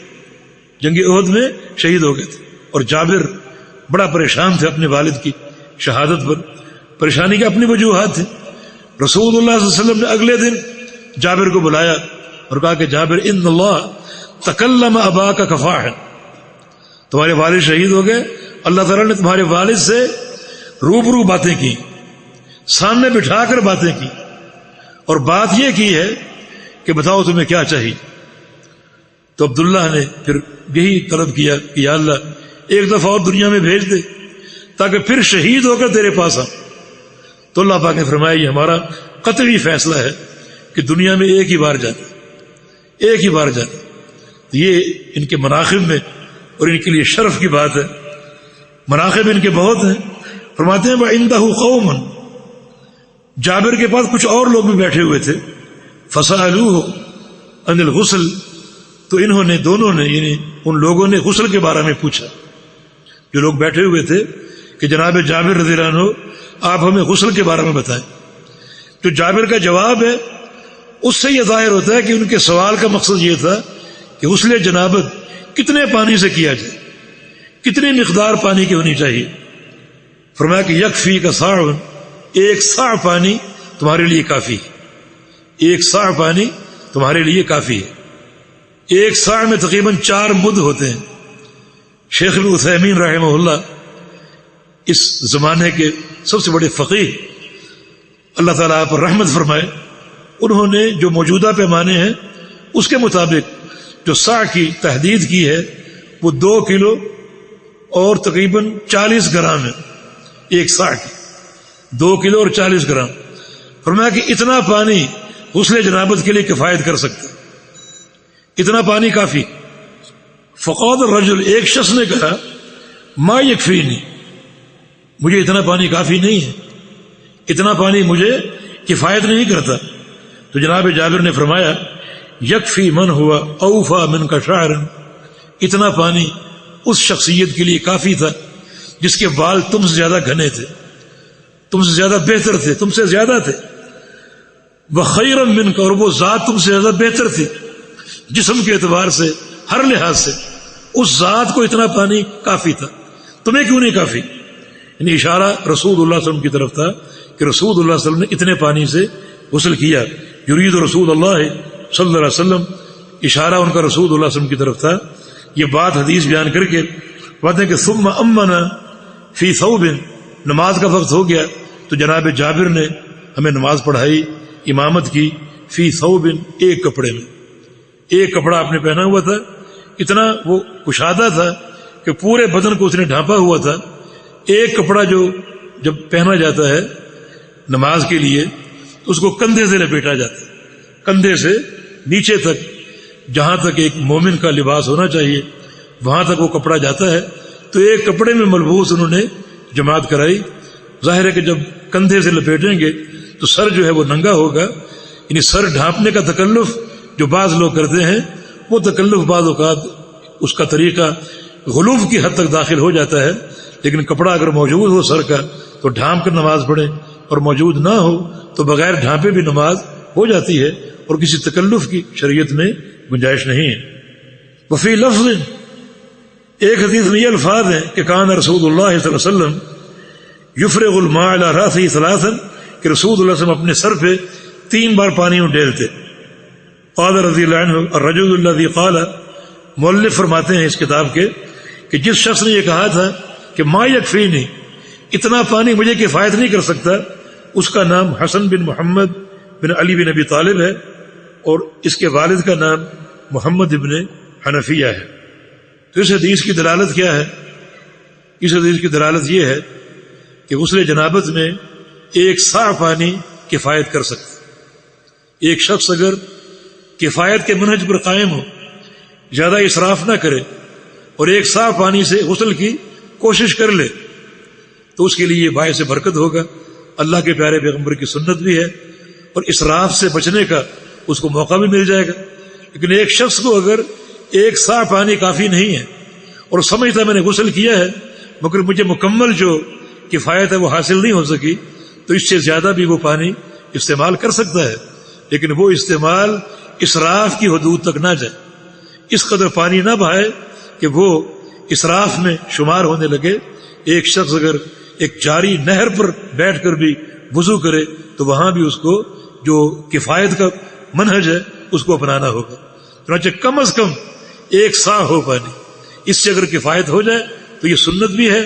[SPEAKER 2] جنگ احد میں شہید ہو گئے تھے، اور جابر بڑا پریشان تھے اپنے والد کی شہادت پر۔ پریشانی کے اپنی وجوہات تھے۔ رسول اللہ صلی اللہ علیہ وسلم نے اگلے دن جابر کو بلایا اور کہا کہ جابر ان اللہ تکلم اباک کفاحا، تمہارے والد شہید ہو گئے، اللہ تعالیٰ نے تمہارے والد سے روبرو باتیں کی، سامنے بٹھا کر باتیں کی، اور بات یہ کی ہے کہ بتاؤ تمہیں کیا چاہیے۔ تو عبداللہ نے پھر یہی طلب کیا کہ یا اللہ ایک دفعہ اور دنیا میں بھیج دے تاکہ پھر شہید ہو کر تیرے پاس آؤں۔ تو اللہ پاک نے فرمایا یہ ہمارا قطعی فیصلہ ہے کہ دنیا میں ایک ہی بار جانا، ایک ہی بار جانا۔ یہ ان کے مناقب میں اور ان کے لیے شرف کی بات ہے، مناقب ان کے بہت ہیں۔ فرماتے ہیں وَعِندَهُ قَوْمٌ، جابر کے پاس کچھ اور لوگ بھی بیٹھے ہوئے تھے، فَسَأَلُوهُ عَنِ الْغُسْلِ، تو انہوں نے دونوں نے یعنی ان لوگوں نے غسل کے بارے میں پوچھا، جو لوگ بیٹھے ہوئے تھے کہ جناب جابر رضی اللہ عنہ آپ ہمیں غسل کے بارے میں بتائیں۔ جو جابر کا جواب ہے اس سے یہ ظاہر ہوتا ہے کہ ان کے سوال کا مقصد یہ تھا کہ غسل جنابت کتنے پانی سے کیا جائے، کتنی مقدار پانی کی ہونی چاہیے۔ فرمایا کہ یکفی کا صاع، ایک صاع پانی تمہارے لیے کافی ہے، ایک صاع پانی تمہارے لیے کافی ہے۔ ایک صاع میں تقریباً 4 مد ہوتے ہیں۔ شیخ ابن عثیمین رحمہ اللہ اس زمانے کے سب سے بڑے فقیہ، اللہ تعالیٰ پر رحمت فرمائے، انہوں نے جو موجودہ پیمانے ہیں اس کے مطابق جو صاع کی تحدید کی ہے وہ 2 کلو اور تقریباً 40 گرام ہے، ایک صاع کی 2 کلو اور 40 گرام۔ فرمایا کہ اتنا پانی غسل جنابت کے لیے کفایت کر سکتا ہے، اتنا پانی کافی۔ فقال الرجل، ایک شخص نے کہا ما یکفینی، مجھے اتنا پانی کافی نہیں ہے، اتنا پانی مجھے کفایت نہیں کرتا۔ تو جناب جابر نے فرمایا یکفی من ہوا اوفا من کا شعرا، اتنا پانی اس شخصیت کے لیے کافی تھا جس کے بال تم سے زیادہ گھنے تھے، تم سے زیادہ بہتر تھے، تم سے زیادہ تھے۔ وخیرا من کا، اور وہ ذات تم سے زیادہ بہتر تھی جسم کے اعتبار سے، ہر لحاظ سے اس ذات کو اتنا پانی کافی تھا۔ تمہیں کیوں نہیں کافی؟ یعنی اشارہ رسول اللہ صلی اللہ علیہ وسلم کی طرف تھا کہ رسول اللہ صلی اللہ علیہ وسلم نے اتنے پانی سے غسل کیا. یرید رسول اللہ صلی اللہ علیہ وسلم، اشارہ ان کا رسول اللہ صلی اللہ علیہ وسلم کی طرف تھا. یہ بات حدیث بیان کر کے بات ہے کہ ثم امنا فی ثوب، نماز کا وقت ہو گیا تو جناب جابر نے ہمیں نماز پڑھائی، امامت کی، فی ثوب، ایک کپڑے میں. ایک کپڑا آپ نے پہنا ہوا تھا، اتنا وہ کشادہ تھا کہ پورے بدن کو اس نے ڈھانپا ہوا تھا. ایک کپڑا جو جب پہنا جاتا ہے نماز کے لیے تو اس کو کندھے سے لپیٹا جاتا ہے، کندھے سے نیچے تک، جہاں تک ایک مومن کا لباس ہونا چاہیے وہاں تک وہ کپڑا جاتا ہے. تو ایک کپڑے میں ملبوس انہوں نے جماعت کرائی. ظاہر ہے کہ جب کندھے سے لپیٹیں گے تو سر جو ہے وہ ننگا ہوگا. یعنی سر ڈھانپنے کا تکلف جو بعض لوگ کرتے ہیں وہ تکلف بعض اوقات اس کا طریقہ غلوف کی حد تک داخل ہو جاتا ہے. لیکن کپڑا اگر موجود ہو سر کا تو ڈھانپ کر نماز پڑھیں، اور موجود نہ ہو تو بغیر ڈھانپے بھی نماز ہو جاتی ہے، اور کسی تکلف کی شریعت میں گنجائش نہیں ہے. وفی لفظ، ایک حدیث میں یہ الفاظ ہیں کہ کان رسول اللہ صلی اللہ علیہ وسلم یفرغ الماء علی راسہ ثلاثا، کہ رسول اللہ صلی اللہ علیہ وسلم اپنے سر پہ 3 بار پانی ڈیلتے. قال رضی اللہ عنہ الرجل الذی قال، مؤلف فرماتے ہیں اس کتاب کے کہ جس شخص نے یہ کہا تھا کہ ما یکفینی، اتنا پانی مجھے کفایت نہیں کر سکتا، اس کا نام حسن بن محمد بن علی بن ابی طالب ہے، اور اس کے والد کا نام محمد ابن حنفیہ ہے. تو اس حدیث کی دلالت کیا ہے؟ اس حدیث کی دلالت یہ ہے کہ غسل جنابت میں 1 صاع پانی کفایت کر سکتا. ایک شخص اگر کفایت کے منہج پر قائم ہو، زیادہ اسراف نہ کرے، اور 1 صاع پانی سے غسل کی کوشش کر لے تو اس کے لیے یہ باعث برکت ہوگا. اللہ کے پیارے پیغمبر کی سنت بھی ہے، اور اسراف سے بچنے کا اس کو موقع بھی مل جائے گا. لیکن ایک شخص کو اگر 1 صاع پانی کافی نہیں ہے اور سمجھتا میں نے غسل کیا ہے مگر مجھے مکمل جو کفایت ہے وہ حاصل نہیں ہو سکی، تو اس سے زیادہ بھی وہ پانی استعمال کر سکتا ہے، لیکن وہ استعمال اسراف کی حدود تک نہ جائے. اس قدر پانی نہ بہائے کہ وہ اسراف میں شمار ہونے لگے. ایک شخص اگر ایک جاری نہر پر بیٹھ کر بھی وضو کرے تو وہاں بھی اس کو جو کفایت کا منہج ہے اس کو اپنانا ہوگا. چنانچہ کم از کم 1 صاع ہو پانی، اس سے اگر کفایت ہو جائے تو یہ سنت بھی ہے،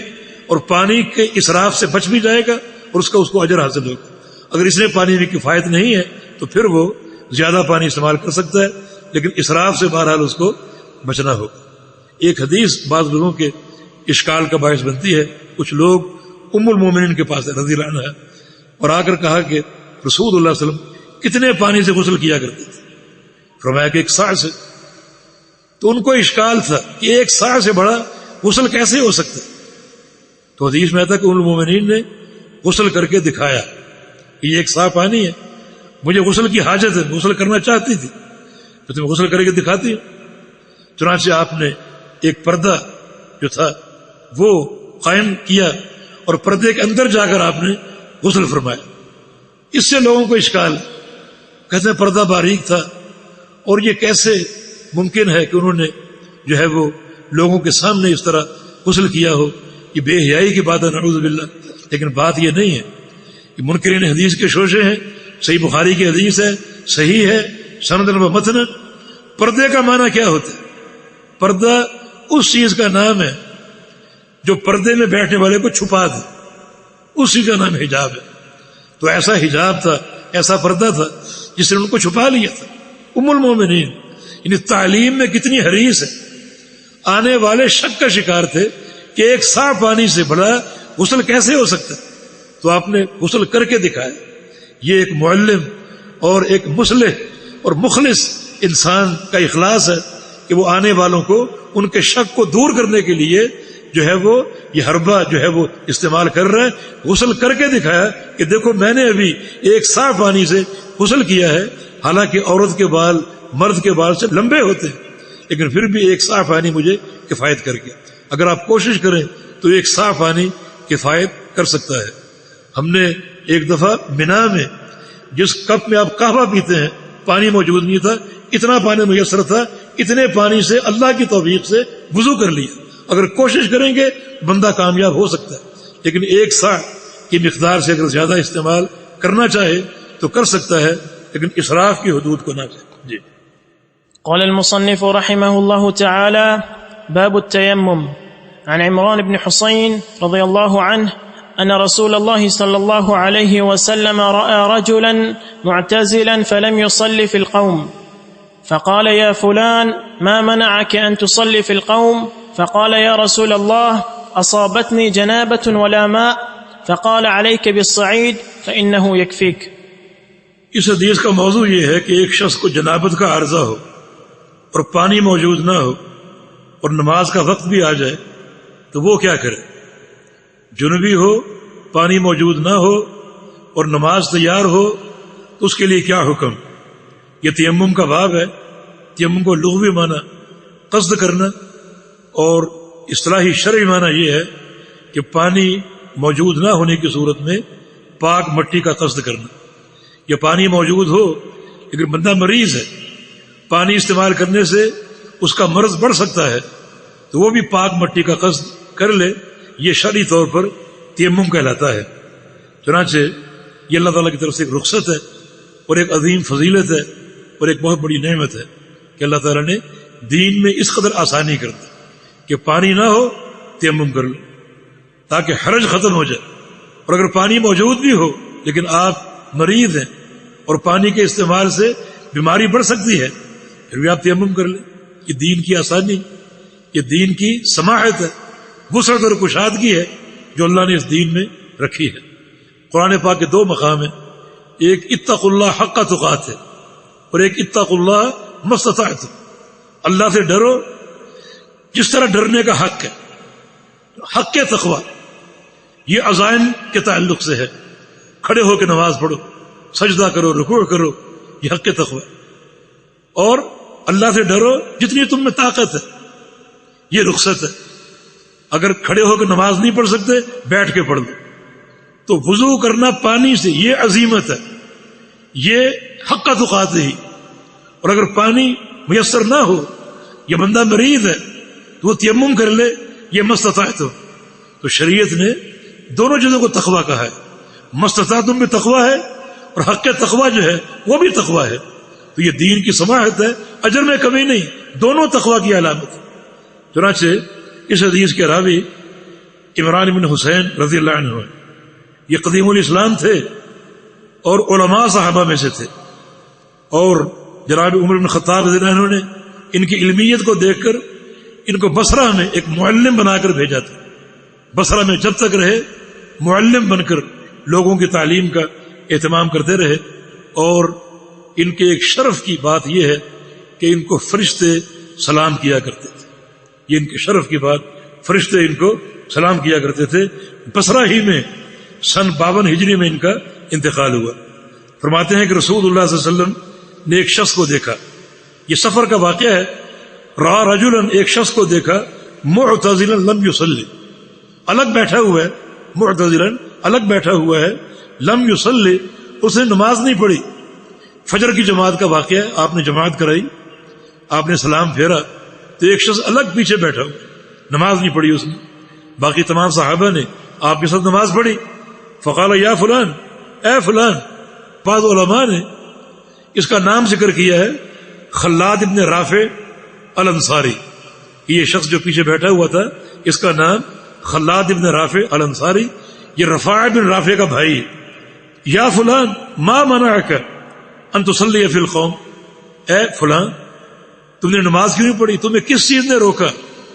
[SPEAKER 2] اور پانی کے اسراف سے بچ بھی جائے گا، اور اس کو اجر حاصل ہوگا. اگر اس میں پانی میں کفایت نہیں ہے تو پھر وہ زیادہ پانی استعمال کر سکتا ہے، لیکن اسراف سے بہرحال اس کو بچنا ہوگا. ایک حدیث بعض لوگوں کے اشکال کا باعث بنتی ہے. کچھ لوگ ام المومنین کے پاس رضی اللہ عنہ اور آ کر کہا کہ رسول اللہ صلی اللہ علیہ وسلم کتنے پانی سے غسل کیا کرتے تھے؟ فرمایا کہ 1 صاع سے. تو ان کو اشکال تھا کہ 1 صاع سے بڑا غسل کیسے ہو سکتا؟ تو حدیث میں آتا کہ ام المومنین نے غسل کر کے دکھایا کہ یہ 1 صاع پانی ہے، مجھے غسل کی حاجت ہے، غسل کرنا چاہتی تھی تو تم غسل کر کے دکھاتی ہو. چنانچہ آپ نے ایک پردہ جو تھا وہ قائم کیا اور پردے کے اندر جا کر آپ نے غسل فرمایا. اس سے لوگوں کو اشکال، کہتے ہیں پردہ باریک تھا اور یہ کیسے ممکن ہے کہ انہوں نے جو ہے وہ لوگوں کے سامنے اس طرح غسل کیا ہو؟ یہ بے حیائی کی بات ہے، نعوذ باللہ. لیکن بات یہ نہیں ہے. یہ منکرین حدیث کے شوشے ہیں. صحیح بخاری کی حدیث ہے، صحیح ہے، سند و متن. پردے کا معنی کیا ہوتا ہے؟ پردہ اس چیز کا نام ہے جو پردے میں بیٹھنے والے کو چھپا دے، اسی کا نام حجاب ہے. تو ایسا حجاب تھا، ایسا پردہ تھا جس نے ان کو چھپا لیا تھا. ام المومنین یعنی تعلیم میں کتنی حریص ہے. آنے والے شک کا شکار تھے کہ 1 صاع پانی سے بڑا غسل کیسے ہو سکتا ہے. تو آپ نے غسل کر کے دکھایا. یہ ایک معلم اور ایک مصلح اور مخلص انسان کا اخلاص ہے کہ وہ آنے والوں کو ان کے شک کو دور کرنے کے لیے جو ہے وہ یہ حربہ جو ہے وہ استعمال کر رہا ہے. غسل کر کے دکھایا کہ دیکھو میں نے ابھی 1 صاع پانی سے غسل کیا ہے. حالانکہ عورت کے بال مرد کے بال سے لمبے ہوتے ہیں، لیکن پھر بھی 1 صاع پانی مجھے کفایت کر گیا. اگر آپ کوشش کریں تو 1 صاع پانی کفایت کر سکتا ہے. ہم نے ایک دفعہ مینا میں جس کپ میں آپ قہوہ پیتے ہیں پانی موجود نہیں تھا، اتنا پانی میسر تھا، اتنے پانی سے اللہ کی توفیق سے وضو کر لیا اگر کوشش کریں گے بندہ کامیاب ہو سکتا ہے، لیکن 1 سا کی مقدار سے اگر زیادہ استعمال کرنا چاہے تو کر سکتا ہے، لیکن اسراف کی حدود کو نہ کرے. جی.
[SPEAKER 1] قال المصنف رحمه الله تعالى: باب التيمم. عن عمران بن حسين رضي الله عنه أن رسول الله صلى الله عليه وسلم رأى رجلا معتزلا فلم يصلي في القوم فقال: يا فلان ما منعك أن تصلي في القوم؟ فقال: يا رسول الله أصابتني جنابة ولا ماء. فقال: عليك بالصعيد فإنه يكفيك.
[SPEAKER 2] اس حدیث کا موضوع یہ ہے کہ ایک شخص کو جنابت کا عارضہ ہو اور پانی موجود نہ ہو اور نماز کا وقت بھی آ جائے تو وہ کیا کرے. جنوبی ہو، پانی موجود نہ ہو اور نماز تیار ہو تو اس کے لیے کیا حکم. یہ تیمم کا باب ہے. تیمم کو لغوی معنی قصد کرنا اور اصطلاحی شرعی معنی یہ ہے کہ پانی موجود نہ ہونے کی صورت میں پاک مٹی کا قصد کرنا. یا پانی موجود ہو لیکن بندہ مریض ہے، پانی استعمال کرنے سے اس کا مرض بڑھ سکتا ہے تو وہ بھی پاک مٹی کا قصد کر لے. یہ شرعی طور پر تیمم کہلاتا ہے. چنانچہ یہ اللہ تعالیٰ کی طرف سے ایک رخصت ہے اور ایک عظیم فضیلت ہے اور ایک بہت بڑی نعمت ہے کہ اللہ تعالیٰ نے دین میں اس قدر آسانی کر دی کہ پانی نہ ہو تیمم کر لو تاکہ حرج ختم ہو جائے. اور اگر پانی موجود بھی ہو لیکن آپ مریض ہیں اور پانی کے استعمال سے بیماری بڑھ سکتی ہے پھر بھی آپ تیمم کر لیں. یہ دین کی آسانی، یہ دین کی سماحت ہے، وسعت اور کشادگی ہے جو اللہ نے اس دین میں رکھی ہے. قرآن پاک کے 2 مقام ہیں. ایک اتقوا اللہ حق تقاتہ اور ایک اتقوا اللہ ما استطعتم. اللہ سے ڈرو جس طرح ڈرنے کا حق ہے. حق تقوی یہ عزائم کے تعلق سے ہے. کھڑے ہو کے نماز پڑھو، سجدہ کرو، رکوع کرو، یہ حق تقوی. اور اللہ سے ڈرو جتنی تم میں طاقت ہے، یہ رخصت ہے. اگر کھڑے ہو کے نماز نہیں پڑھ سکتے بیٹھ کے پڑھ لو. تو وضو کرنا پانی سے یہ عظیمت ہے، یہ حق تقاتہ ہی. اور اگر پانی میسر نہ ہو یا بندہ مریض ہے تو وہ تیمم کر لے، یہ مستطاعت ہو. تو شریعت نے دونوں چیزوں کو تقوی کہا ہے. مستطاعتم بھی تقوی ہے اور حق تقوی جو ہے وہ بھی تقوی ہے. تو یہ دین کی سماحت ہے، اجر میں کمی نہیں، دونوں تقوی کی علامت ہے. چنانچہ اس حدیث کے راوی عمران بن حسین رضی اللہ عنہ ہے. یہ قدیم الاسلام تھے اور علماء صحابہ میں سے تھے. اور جناب عمر بن خطاب رضی اللہ عنہ نے ان کی علمیت کو دیکھ کر ان کو بصرہ میں ایک معلم بنا کر بھیجا تھا. بصرہ میں جب تک رہے معلم بن کر لوگوں کی تعلیم کا اہتمام کرتے رہے. اور ان کے ایک شرف کی بات یہ ہے کہ ان کو فرشتے سلام کیا کرتے تھے. یہ ان کے شرف کی بات، فرشتے ان کو سلام کیا کرتے تھے. بصرہ ہی میں سن 52 ہجری میں ان کا انتقال ہوا. فرماتے ہیں کہ رسول اللہ صلی اللہ علیہ وسلم نے ایک شخص کو دیکھا. یہ سفر کا واقعہ ہے. را رجلا، ایک شخص کو دیکھا، معتزلا لم یصلی، الگ بیٹھا ہوا ہے. معتزلا الگ بیٹھا ہوا ہے، لم یصلی، اس نے نماز نہیں پڑھی. فجر کی جماعت کا واقعہ ہے. آپ نے جماعت کرائی، آپ نے سلام پھیرا تو ایک شخص الگ پیچھے بیٹھا ہوا، نماز نہیں پڑھی اس نے. باقی تمام صحابہ نے آپ کے ساتھ نماز پڑھی. فقال یا فلان، اے فلان. بعض علماء نے اس کا نام ذکر کیا ہے خلاد ابن رافع الانصاری. یہ شخص جو پیچھے بیٹھا ہوا تھا اس کا نام خلاد ابن رافع الانصاری. یہ رفاع بن رافع کا بھائی. یا فلان ما منعک ان تصلی فی القوم، اے فلان تم نے نماز کیوں نہیں پڑھی؟ تمہیں کس چیز نے روکا،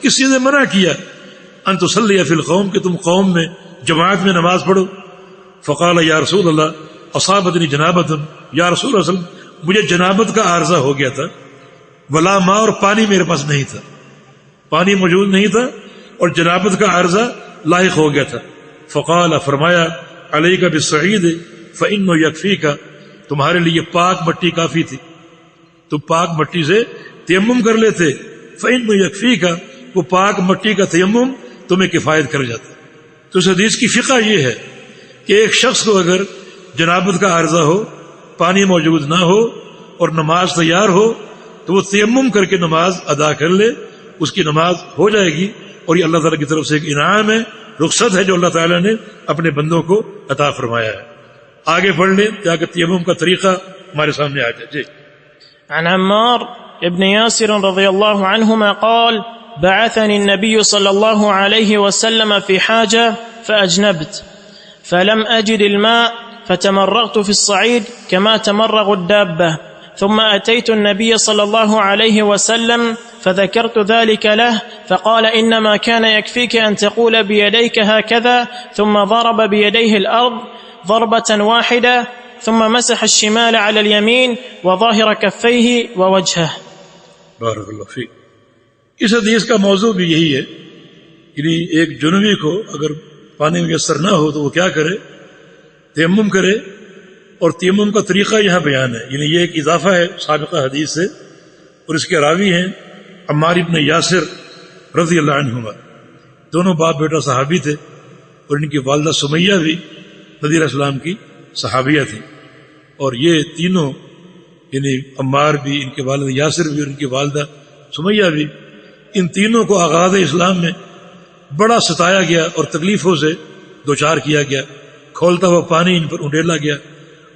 [SPEAKER 2] کس چیز نے منع کیا؟ ان تصلی فی القوم، کہ تم قوم میں جماعت میں نماز پڑھو. فقال یا رسول اللہ اصابتنی جنابۃ، یا رسول اللہ صلی اللہ علیہ وسلم مجھے جنابت کا عارضہ ہو گیا تھا. ولا ماء، اور پانی میرے پاس نہیں تھا، پانی موجود نہیں تھا اور جنابت کا عارضہ لاحق ہو گیا تھا. فقال، فرمایا علیک بالصعید فإنه یکفیک، تمہارے لیے پاک مٹی کافی تھی، تم پاک مٹی سے تیمم کر لیتے. فإنه یکفیک، وہ پاک مٹی کا تیمم تمہیں کفایت کر جاتا. تو اس حدیث کی فقہ یہ ہے کہ ایک شخص کو اگر جنابت کا عارضہ ہو، پانی موجود نہ ہو اور نماز تیار ہو تو وہ تیمم کر کے نماز ادا کر لے، اس کی نماز ہو جائے گی اور یہ اللہ تعالیٰ کی طرف سے ایک انعام ہے، رخصت ہے جو اللہ تعالیٰ نے اپنے بندوں کو عطا فرمایا ہے۔ آگے پڑھ لیں تاکہ تیمم کا طریقہ ہمارے سامنے آ جائے۔ جی
[SPEAKER 1] عن عمار ابن ياسر رضي الله عنهما قال بعثني النبي صلى الله عليه وسلم في حاجة فأجنبت فلم أجد الماء فتمرغت في الصعيد كما تمرغ الدابة ثم أتيت النبي صلى الله عليه وسلم فذكرت ذلك له فقال إنما كان يكفيك أن تقول بيديك هكذا ثم ضرب بيديه الأرض ضربة واحدة ثم مسح الشمال على اليمين وظاهر كفيه ووجهه۔
[SPEAKER 2] بارک اللہ فیک۔ اس حدیث کا موضوع بھی یہی ہے، یعنی ایک جنوبی کو اگر پانی میسر نہ ہو تو وہ کیا کرے؟ تیمم کرے، اور تیمم کا طریقہ یہاں بیان ہے، یعنی یہ ایک اضافہ ہے سابقہ حدیث سے، اور اس کے راوی ہیں عمار ابن یاسر رضی اللہ عنہما، دونوں باپ بیٹا صحابی تھے، اور ان کی والدہ سمیہ بھی نبی علیہ السلام کی صحابیہ تھی، اور یہ تینوں یعنی عمار بھی، ان کے والد یاسر بھی اور ان کی والدہ سمیہ بھی، ان تینوں کو آغاز اسلام میں بڑا ستایا گیا اور تکلیفوں سے دوچار کیا گیا، کھولتا ہوا پانی ان پر انڈیلا گیا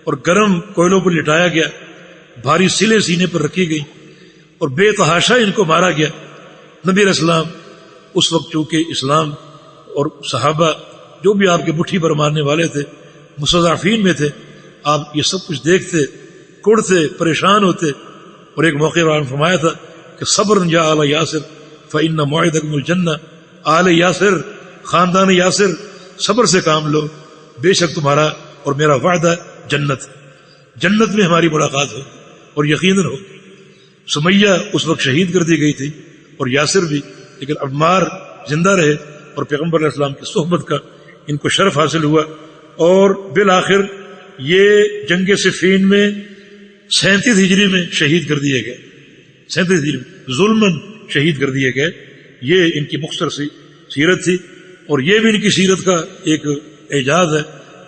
[SPEAKER 2] اور گرم کوئلوں پر لٹایا گیا، بھاری سلے سینے پر رکھی گئی اور بے تحاشا ان کو مارا گیا۔ نبی علیہ السلام اس وقت چونکہ اسلام اور صحابہ جو بھی آپ کے مٹھی پر مارنے والے تھے مستضعفین میں تھے، آپ یہ سب کچھ دیکھتے، کڑتے، پریشان ہوتے، اور ایک موقع پر فرمایا تھا کہ صبر یا آل یاسر فإن موعدکم الجنہ، آل یاسر، خاندان یاسر، صبر سے کام لو، بے شک تمہارا اور میرا وعدہ جنت، جنت میں ہماری ملاقات ہو اور یقیناً ہو۔ سمیہ اس وقت شہید کر دی گئی تھی اور یاسر بھی، لیکن عمار زندہ رہے اور پیغمبر علیہ السلام کی صحبت کا ان کو شرف حاصل ہوا، اور بالآخر یہ جنگ صفین میں 37 ہجری میں شہید کر دیے گئے، 37 ہجری میں ظلماً شہید کر دیے گئے۔ یہ ان کی مختصر سی سیرت تھی، اور یہ بھی ان کی سیرت کا ایک اعجاز ہے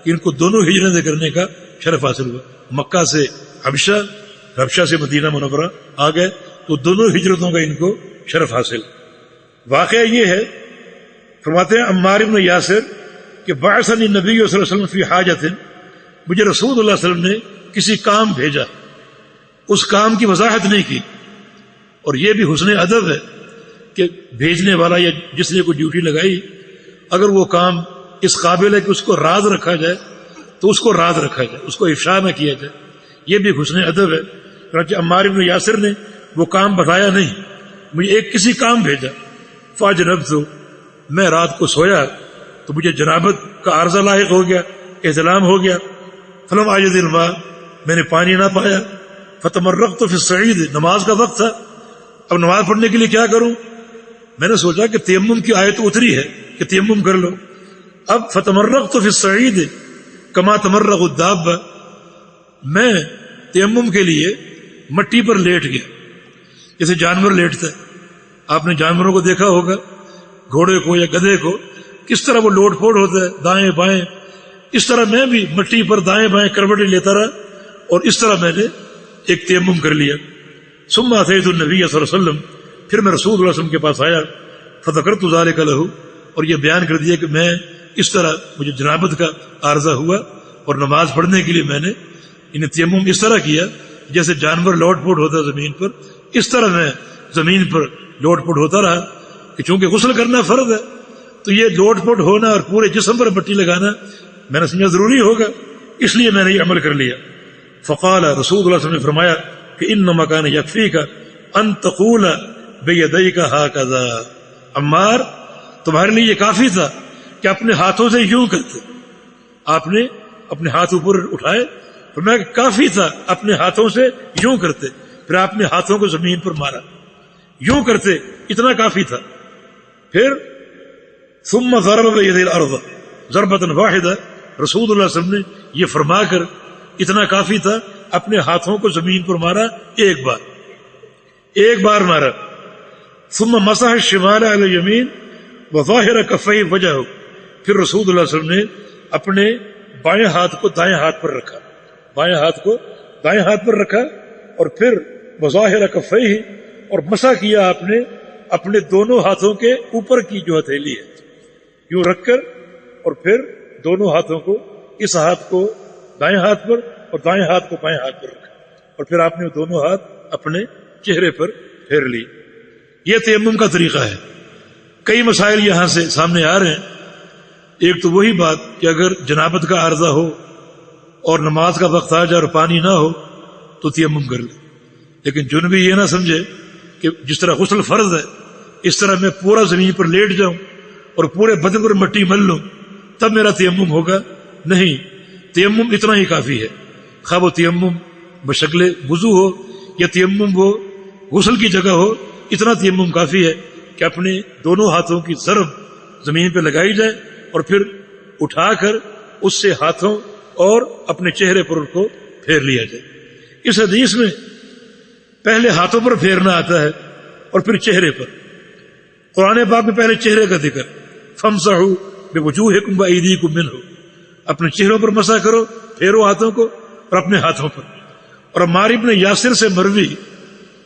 [SPEAKER 2] کہ ان کو دونوں ہجرتیں کرنے کا شرف حاصل ہوا، مکہ سے حبشہ، حبشہ سے مدینہ منورہ آ گئے، تو دونوں ہجرتوں کا ان کو شرف حاصل۔ واقعہ یہ ہے، فرماتے ہیں عمار بن یاسر کہ بعثنی نبی صلی اللہ علیہ وسلم فی حاجت، مجھے رسول اللہ صلی اللہ علیہ وسلم نے کسی کام بھیجا، اس کام کی وضاحت نہیں کی، اور یہ بھی حسن ادب ہے کہ بھیجنے والا یا جس نے کوئی ڈیوٹی لگائی اگر وہ کام اس قابل ہے کہ اس کو راز رکھا جائے تو اس کو راز رکھا جائے، اس کو افشا نہ کیا جائے، یہ بھی حسن ادب ہے۔ چنانچہ عمار بن یاسر نے وہ کام بتایا نہیں، مجھے ایک کسی کام بھیجا، فاجنبت، میں رات کو سویا تو مجھے جنابت کا عارضہ لاحق ہو گیا، احتلام ہو گیا، فلم اجد الماء، میں نے پانی نہ پایا، فتمرغت فی الصعید، نماز کا وقت تھا، اب نماز پڑھنے کے لیے کیا کروں؟ میں نے سوچا کہ تیمم کی آیت اتری ہے کہ تیمم کر لو، اب فتمرغت فی الصعید کما تمرغ الدابہ، میں تیمم کے لیے مٹی پر لیٹ گیا جیسے جانور لیٹتا ہے۔ آپ نے جانوروں کو دیکھا ہوگا، گھوڑے کو یا گدھے کو، کس طرح وہ لوٹ پوٹ ہوتا ہے دائیں بائیں، اس طرح میں بھی مٹی پر دائیں بائیں کروٹیں لیتا رہا، اور اس طرح میں نے ایک تیمم کر لیا۔ ثم اتیت النبی صلی اللہ علیہ وسلم، پھر میں رسول اللہ صلی اللہ علیہ وسلم کے پاس آیا، فذکرت ذلک لہ، اور یہ بیان کر دیا کہ میں اس طرح مجھے جنابت کا عارضہ ہوا، اور نماز پڑھنے کے لیے میں نے انہیں تیمم اس طرح کیا جیسے جانور لوٹ پوٹ ہوتا ہے زمین پر، اس طرح میں زمین پر لوٹ پوٹ ہوتا رہا، کہ چونکہ غسل کرنا فرض ہے تو یہ لوٹ پوٹ ہونا اور پورے جسم پر مٹی لگانا میں نے سمجھا ضروری ہوگا، اس لیے میں نے یہ عمل کر لیا۔ فقال، رسول اللہ صلی اللہ علیہ وسلم نے فرمایا کہ انما کان یکفیک ان تقول بیدیک ہکذا، عمار تمہارے لیے یہ کافی تھا کہ اپنے ہاتھوں سے یوں کرتے، آپ نے اپنے ہاتھ اوپر اٹھائے، فرمایا کہ کافی تھا اپنے ہاتھوں سے یوں کرتے، پھر آپ نے ہاتھوں کو زمین پر مارا، یوں کرتے، اتنا کافی تھا۔ پھر ثم ضرب بید الارض ضربۃ واحدہ، رسول اللہ صلی اللہ علیہ وسلم نے یہ فرما کر اتنا کافی تھا اپنے ہاتھوں کو زمین پر مارا، ایک بار مارا۔ ثم مسح الشمال علی الیمین وظاہر کفیہ وجہہ، پھر رسول اللہ صلی اللہ علیہ وسلم نے اپنے بائیں ہاتھ کو دائیں ہاتھ پر رکھا، بائیں ہاتھ کو دائیں ہاتھ پر رکھا، اور پھر وظاہر کفیہ، اور مسح کیا آپ نے اپنے دونوں ہاتھوں کے اوپر کی جو ہتھیلی ہے یوں رکھ کر، اور پھر دونوں ہاتھوں کو، اس ہاتھ کو دائیں ہاتھ پر اور دائیں ہاتھ کو بائیں ہاتھ پر رکھا، اور پھر آپ نے دونوں ہاتھ اپنے چہرے پر پھیر لی۔ یہ تیمم کا طریقہ ہے۔ کئی مسائل یہاں سے سامنے آ رہے ہیں۔ ایک تو وہی بات کہ اگر جنابت کا عارضہ ہو اور نماز کا وقت آ جائے اور پانی نہ ہو تو تیمم کر لے، لیکن جنبی یہ نہ سمجھے کہ جس طرح غسل فرض ہے اس طرح میں پورا زمین پر لیٹ جاؤں اور پورے بدن پر مٹی مل لوں تب میرا تیمم ہوگا۔ نہیں، تیمم اتنا ہی کافی ہے، خواہ وہ تیمم بشکل وضو ہو یا تیمم وہ غسل کی جگہ ہو، اتنا تیمم کافی ہے کہ اپنے دونوں ہاتھوں کی ضرب زمین پہ لگائی جائے اور پھر اٹھا کر اس سے ہاتھوں اور اپنے چہرے پر ان کو پھیر لیا جائے۔ اس حدیث میں پہلے ہاتھوں پر پھیرنا آتا ہے اور پھر چہرے پر۔ قرآن پاک میں پہلے چہرے کا ذکر، فَامْسَحُوا بِوُجُوهِكُمْ وَأَيْدِيكُمْ مِنْهُ، اپنے چہروں پر مسح کرو، پھیرو ہاتھوں کو اور اپنے ہاتھوں پر۔ اور عمار ابن یاسر سے مروی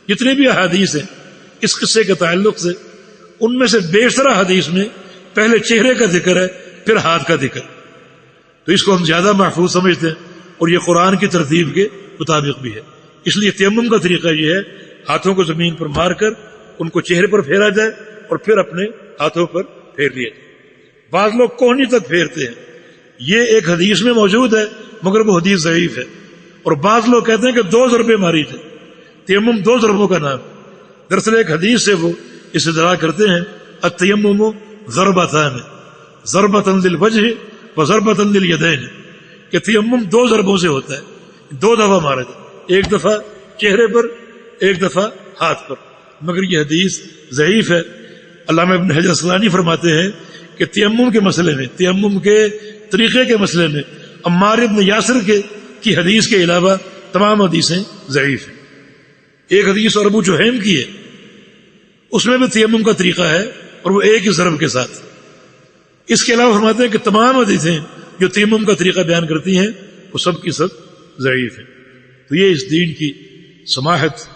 [SPEAKER 2] جتنے بھی احادیث ہیں اس قصے کے تعلق سے، ان میں سے بیشتر حدیث میں پہلے چہرے کا ذکر ہے پھر ہاتھ کا ذکر، تو اس کو ہم زیادہ محفوظ سمجھتے ہیں اور یہ قرآن کی ترتیب کے مطابق بھی ہے۔ اس لیے تیمم کا طریقہ یہ ہے، ہاتھوں کو زمین پر مار کر ان کو چہرے پر پھیرا جائے اور پھر اپنے ہاتھوں پر پھیر لیا جائے۔ بعض لوگ کوہنی تک پھیرتے ہیں، یہ ایک حدیث میں موجود ہے مگر وہ حدیث ضعیف ہے، اور بعض لوگ کہتے ہیں کہ 2 ضربیں ماری جائے، تیمم 2 ضربوں کا نام۔ دراصل ایک حدیث سے وہ استدلال کرتے ہیں، التیمم ضربتان، ضربۃ للوجہ و ضربۃ للیدین، کہ تیمم 2 ضربوں سے ہوتا ہے، 2 دفعہ مارا جائے، ایک دفعہ چہرے پر ایک دفعہ ہاتھ پر، مگر یہ حدیث ضعیف ہے۔ علامہ ابن حجر اسقلانی فرماتے ہیں کہ تیمم کے مسئلے میں، تیمم کے طریقے کے مسئلے میں عمار ابن یاسر کی حدیث کے علاوہ تمام حدیثیں ضعیف ہیں۔ ایک حدیث اور ابو جہیم کی ہے، اس میں بھی تیمم کا طریقہ ہے اور وہ ایک ہی ضرب کے ساتھ۔ اس کے علاوہ فرماتے ہیں کہ تمام حدیثیں جو تیمم کا طریقہ بیان کرتی ہیں وہ سب کی سب ضعیف ہیں۔ تو یہ اس دین کی سماحت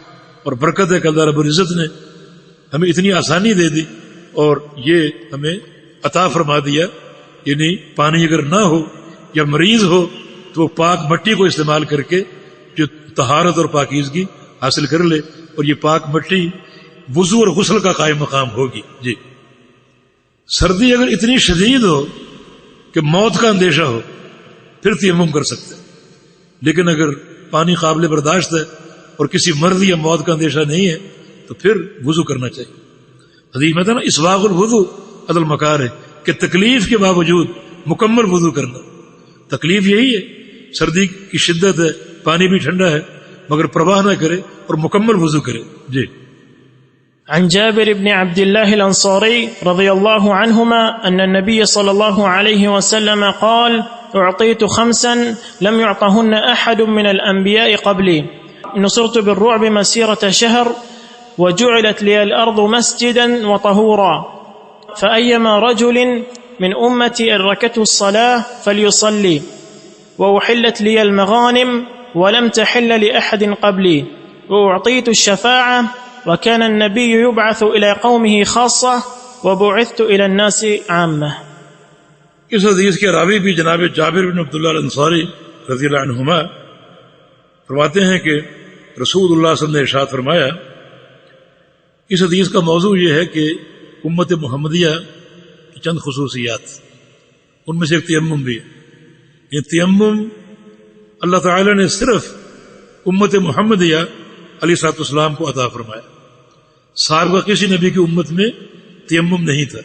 [SPEAKER 2] اور برکت ہے کہ اللہ رب العزت نے ہمیں اتنی آسانی دے دی اور یہ ہمیں عطا فرما دیا، یعنی پانی اگر نہ ہو یا مریض ہو تو وہ پاک مٹی کو استعمال کر کے جو طہارت اور پاکیزگی حاصل کر لے، اور یہ پاک مٹی وضو اور غسل کا قائم مقام ہوگی۔ جی، سردی اگر اتنی شدید ہو کہ موت کا اندیشہ ہو پھر تیمم کر سکتے ہیں، لیکن اگر پانی قابل برداشت ہے اور کسی مرض یا موت کا اندیشہ نہیں ہے تو پھر وضو کرنا چاہیے۔ حدیث میں تھا نا، اسباغ الوضو علی المکارہ، کہ تکلیف کے باوجود مکمل وضو کرنا۔ تکلیف یہی ہے، سردی کی شدت ہے، پانی بھی ٹھنڈا ہے، مگر پرواہ نہ کرے اور مکمل وضو کرے۔ جی،
[SPEAKER 1] عن جابر بن عبد الله الأنصاري رضي الله عنهما أن النبي صلى الله عليه وسلم قال: أعطيت 5 لم يعطهن أحد من الأنبياء قبلي، نصرت بالرعب مسيرة شهر، وجعلت لي الأرض مسجدا وطهورا، فأيما رجل من أمتي أدركته الصلاة فليصلي، وأحلت لي المغانم ولم تحل لأحد قبلي، وأعطيت الشفاعة، وكان النبي يبعث إلى قومه خاصة وبعثت إلى الناس عامة۔
[SPEAKER 2] اس حدیث کے راوی بھی جناب جابر بن عبداللہ الانصاری رضی اللہ عنہما فرماتے ہیں کہ رسول اللہ صلی اللہ علیہ وسلم نے ارشاد فرمایا، اس حدیث کا موضوع یہ ہے کہ امت محمدیہ کی چند خصوصیات، ان میں سے ایک تیمم بھی ہے۔ یہ تیمم اللہ تعالی نے صرف امت محمدیہ علیہ الصلوۃ والسلام کو عطا فرمایا، سابقہ کسی نبی کی امت میں تیمم نہیں تھا۔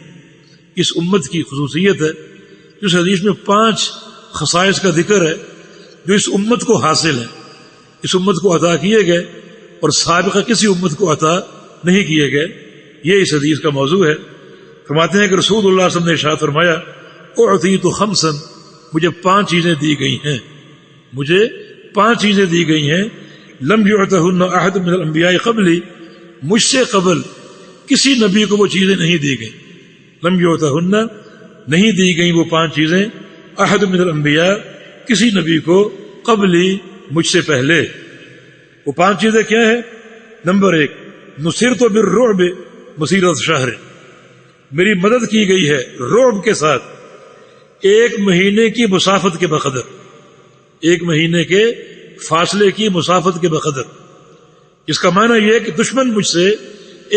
[SPEAKER 2] اس امت کی خصوصیت ہے، اس حدیث میں 5 خصائص کا ذکر ہے جو اس امت کو حاصل ہیں، اس امت کو عطا کیے گئے اور سابقہ کسی امت کو عطا نہیں کیے گئے۔ یہ اس حدیث کا موضوع ہے۔ فرماتے ہیں کہ رسول اللہ صلی اللہ علیہ وسلم نے ارشاد فرمایا، اعطیت 5، مجھے 5 چیزیں دی گئی ہیں، مجھے 5 چیزیں دی گئی ہیں، لم یعطہن احد من الانبیاء قبلی، مجھ سے قبل کسی نبی کو وہ چیزیں نہیں دی گئیں۔ لم یعطہن، نہیں دی گئیں وہ 5 چیزیں، احد من الانبیاء، کسی نبی کو، قبلی، مجھ سے پہلے۔ وہ 5 چیزیں کیا ہیں؟ نمبر 1، نصرت بالرعب مسیرت شہر، میری مدد کی گئی ہے رعب کے ساتھ 1 مہینے کی مسافت کے بقدر، 1 مہینے کے فاصلے کی مسافت کے بقدر۔ اس کا معنی یہ ہے کہ دشمن مجھ سے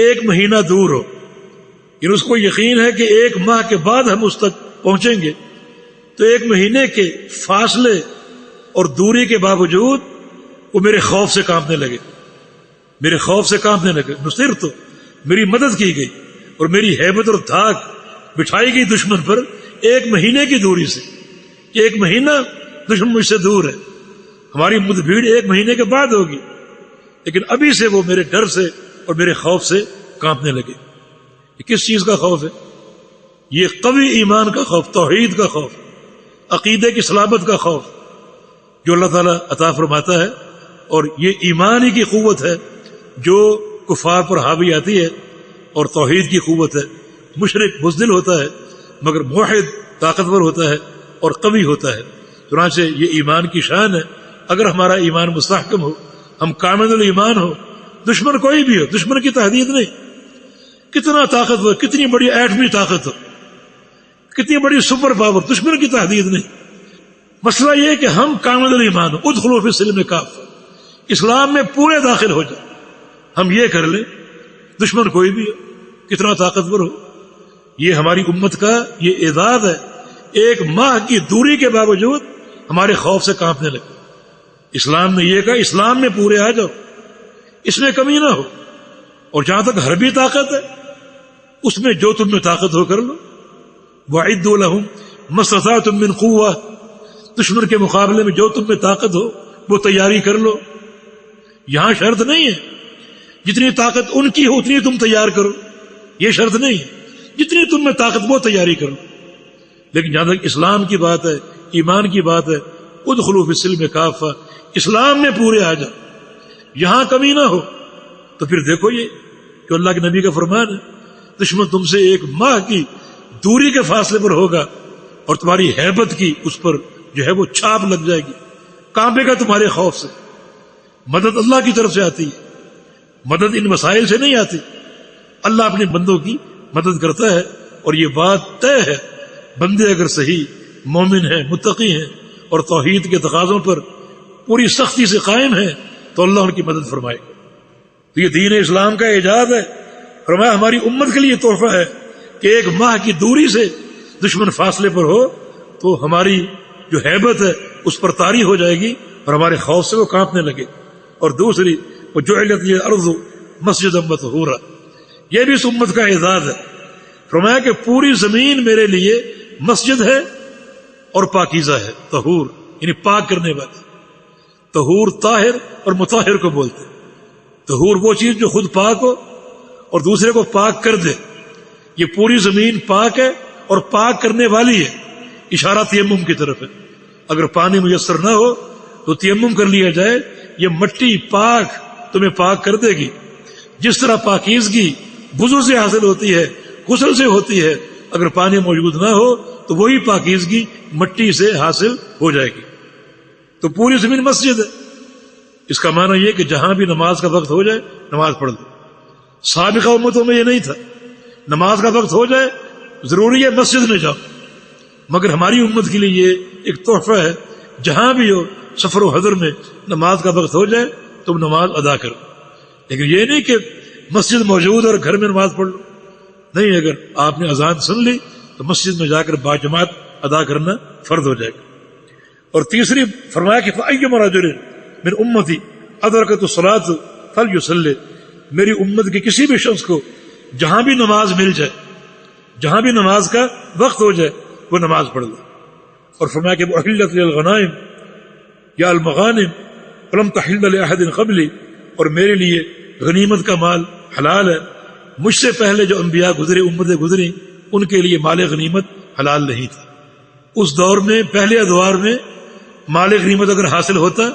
[SPEAKER 2] 1 مہینہ دور ہو، یعنی اس کو یقین ہے کہ 1 ماہ کے بعد ہم اس تک پہنچیں گے، تو 1 مہینے کے فاصلے اور دوری کے باوجود وہ میرے خوف سے کانپنے لگے، میرے خوف سے کانپنے لگے۔ نصرت تو میری مدد کی گئی اور میری ہیبت اور دھاک بٹھائی گئی دشمن پر 1 مہینے کی دوری سے، کہ 1 مہینہ دشمن مجھ سے دور ہے، ہماری مد بھیڑ 1 مہینے کے بعد ہوگی، لیکن ابھی سے وہ میرے ڈر سے اور میرے خوف سے کانپنے لگے۔ یہ کس چیز کا خوف ہے؟ یہ قوی ایمان کا خوف، توحید کا خوف، عقیدے کی صلابت کا خوف جو اللہ تعالیٰ عطا فرماتا ہے، اور یہ ایمان ہی کی قوت ہے جو کفار پر حاوی آتی ہے، اور توحید کی قوت ہے۔ مشرک بزدل ہوتا ہے مگر موحد طاقتور ہوتا ہے اور قوی ہوتا ہے۔ چنانچہ یہ ایمان کی شان ہے، اگر ہمارا ایمان مستحکم ہو، ہم کامل الایمان ہو، دشمن کوئی بھی ہو، دشمن کی تحدید نہیں، کتنا طاقتور، کتنی بڑی ایٹمی طاقت ہو، کتنی بڑی سپر پاور، دشمن کی تحدید نہیں۔ مسئلہ یہ ہے کہ ہم کامل الایمان ہو، ادخلوا فی السلم کافہ، اسلام میں پورے داخل ہو جائیں، ہم یہ کر لیں، دشمن کوئی بھی ہو، کتنا طاقتور ہو۔ یہ ہماری امت کا یہ اعداد ہے، 1 ماہ کی دوری کے باوجود ہمارے خوف سے کانپنے لگے۔ اسلام نے یہ کہا اسلام میں پورے آ جاؤ، اس میں کمی نہ ہو، اور جہاں تک حربی طاقت ہے اس میں جو تم میں طاقت ہو کر لو۔ وَأَعِدُّوا لَهُم مَا اسْتَطَعْتُم مِّن قُوَّةٍ، دشمن کے مقابلے میں جو تم میں طاقت ہو وہ تیاری کر لو۔ یہاں شرط نہیں ہے جتنی طاقت ان کی ہو اتنی تم تیار کرو، یہ شرط نہیں ہے، جتنی تم میں طاقت وہ تیاری کرو۔ لیکن جہاں تک اسلام کی بات ہے، ایمان کی بات ہے، ادخلوا فی السلم کافہ، اسلام میں پورے آ جاؤ، یہاں کمی نہ ہو۔ تو پھر دیکھو یہ جو اللہ کے نبی کا فرمان ہے، دشمن تم سے 1 ماہ کی دوری کے فاصلے پر ہوگا اور تمہاری ہیبت کی اس پر جو ہے وہ چھاپ لگ جائے گی، کانپے گا تمہارے خوف سے۔ مدد اللہ کی طرف سے آتی ہے، مدد ان مسائل سے نہیں آتی، اللہ اپنے بندوں کی مدد کرتا ہے، اور یہ بات طے ہے بندے اگر صحیح مومن ہیں، متقی ہیں، اور توحید کے تقاضوں پر پوری سختی سے قائم ہیں تو اللہ ان کی مدد فرمائے گا۔ تو یہ دین اسلام کا اعجاز ہے، فرمایا ہماری امت کے لیے تحفہ ہے کہ 1 ماہ کی دوری سے دشمن فاصلے پر ہو تو ہماری جو ہیبت ہے اس پر طاری ہو جائے گی اور ہمارے خوف سے وہ کانپنے لگے۔ اور دوسری وَجُعِلَتْ لِيَ الْأَرْضُ مَسْجِدًا وَطَهُورًا، یہ بھی اس امت کا اعزاز ہے، فرمایا کہ پوری زمین میرے لیے مسجد ہے اور پاکیزہ ہے، طہور یعنی پاک کرنے والی۔ طہور طاہر اور مطہر کو بولتے ہیں۔ طہور وہ چیز جو خود پاک ہو اور دوسرے کو پاک کر دے، یہ پوری زمین پاک ہے اور پاک کرنے والی ہے، اشارہ تیمم کی طرف ہے۔ اگر پانی میسر نہ ہو تو تیمم کر لیا جائے، یہ مٹی پاک تمہیں پاک کر دے گی۔ جس طرح پاکیزگی وضو سے حاصل ہوتی ہے، غسل سے ہوتی ہے، اگر پانی موجود نہ ہو تو وہی پاکیزگی مٹی سے حاصل ہو جائے گی۔ تو پوری زمین مسجد ہے، اس کا معنی یہ کہ جہاں بھی نماز کا وقت ہو جائے نماز پڑھ لو۔ سابقہ امتوں میں یہ نہیں تھا، نماز کا وقت ہو جائے ضروری ہے مسجد میں جاؤ، مگر ہماری امت کے لیے یہ ایک تحفہ ہے، جہاں بھی ہو سفر و حضر میں نماز کا وقت ہو جائے تم نماز ادا کرو۔ لیکن یہ نہیں کہ مسجد موجود اور گھر میں نماز پڑھ لو، نہیں، اگر آپ نے اذان سن لی تو مسجد میں جا کر باجماعت ادا کرنا فرض ہو جائے گا۔ اور تیسری فرمایا کہ فَأَيُّمَا رَجُلٍ مِّنْ أُمَّتِي أَدْرَكَتْهُ الصَّلَاةُ فَلْيُصَلِّ، میری امت کے کسی بھی شخص کو جہاں بھی نماز مل جائے، جہاں بھی نماز کا وقت ہو جائے وہ نماز پڑھ لے۔ اور فرمایا کہ وَأُحِلَّتْ لِلْغَنَائِمِ یا المغانم فلم تحل لأحد قبلی، اور میرے لیے غنیمت کا مال حلال ہے، مجھ سے پہلے جو انبیاء گزرے، امتیں گزری، ان کے لیے مال غنیمت حلال نہیں تھا۔ اس دور میں پہلے ادوار میں مال غنیمت اگر حاصل ہوتا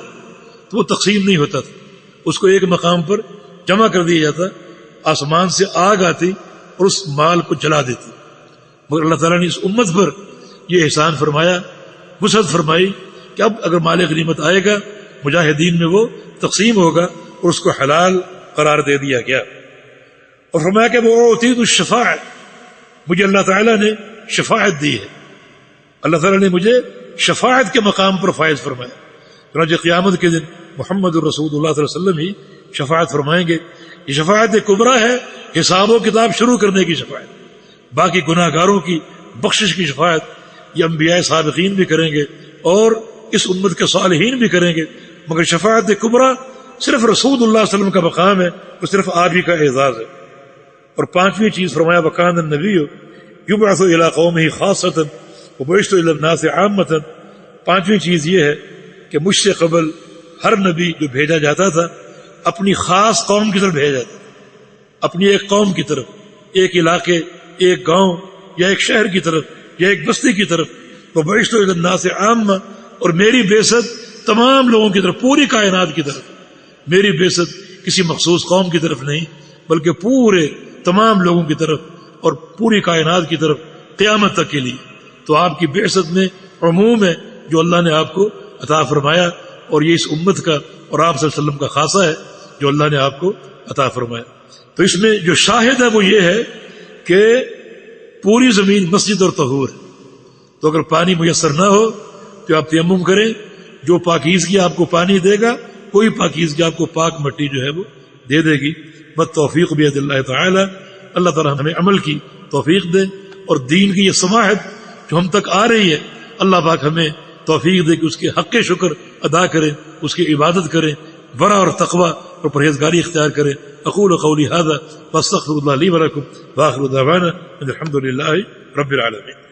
[SPEAKER 2] تو وہ تقسیم نہیں ہوتا تھا، اس کو ایک مقام پر جمع کر دیا جاتا، آسمان سے آگ آتی اور اس مال کو جلا دیتی۔ مگر اللہ تعالیٰ نے اس امت پر یہ احسان فرمایا، وسعت فرمائی کہ اب اگر مال غنیمت آئے گا مجاہدین میں وہ تقسیم ہوگا، اور اس کو حلال قرار دے دیا گیا۔ اور فرمایا کہ وہ اعطیت الشفاعۃ، مجھے اللہ تعالیٰ نے شفاعت دی ہے، اللہ تعالیٰ نے مجھے شفاعت کے مقام پر فائز فرمایا۔ چنانچہ قیامت کے دن محمد الرسول اللہ صلی اللہ علیہ وسلم ہی شفاعت فرمائیں گے۔ یہ شفاعت کبریٰ ہے، حساب و کتاب شروع کرنے کی شفاعت، باقی گناہ گاروں کی بخشش کی شفاعت یہ انبیاء سابقین بھی کریں گے اور اس امت کے صالحین بھی کریں گے، مگر شفاعت کبریٰ صرف رسول اللہ صلی اللہ علیہ وسلم کا مقام ہے، وہ صرف آپ ہی کا اعزاز ہے۔ اور پانچویں چیز فرمایا وَكَانَ النَّبِيُّ يُبْعَثُ إِلَىٰ قَوْمِهِ خَاصَّةً وَبُعِثْتُ إِلَى النَّاسِ عَامَّةً۔ پانچویں چیز یہ ہے کہ مجھ سے قبل ہر نبی جو بھیجا جاتا تھا اپنی خاص قوم کی طرف بھیجا جاتا تھا، اپنی ایک قوم کی طرف، ایک علاقے، ایک گاؤں یا ایک شہر کی طرف یا ایک بستی کی طرف۔ وَبُعِثْتُ إِلَى النَّاسِ عَامَّةً، اور میری بعثت تمام لوگوں کی طرف، پوری کائنات کی طرف۔ میری بعثت کسی مخصوص قوم کی طرف نہیں بلکہ پورے تمام لوگوں کی طرف اور پوری کائنات کی طرف قیامت تک کے لیے۔ تو آپ کی بعثت میں عموم ہے جو اللہ نے آپ کو عطا فرمایا، اور یہ اس امت کا اور آپ صلی اللہ علیہ وسلم کا خاصہ ہے جو اللہ نے آپ کو عطا فرمایا۔ تو اس میں جو شاہد ہے وہ یہ ہے کہ پوری زمین مسجد اور طہور ہے، تو اگر پانی میسر نہ ہو تو آپ تیمم کریں، جو پاکیزگی آپ کو پانی دے گا کوئی پاکیزگی آپ کو پاک مٹی جو ہے وہ دے دے گی۔ بس توفیق بید اللہ تعالی، اللہ تعالی ہمیں عمل کی توفیق دے، اور دین کی یہ سماحت جو ہم تک آ رہی ہے اللہ پاک ہمیں توفیق دے کہ اس کے حق کے ادا کریں، اس کی عبادت کریں، ورع اور تقوی اور پرہیزگاری اختیار کریں۔ اقول قولی ھذا واستغفر اللہ لی ولکم واخر دعوانا الحمد للہ رب العالمین۔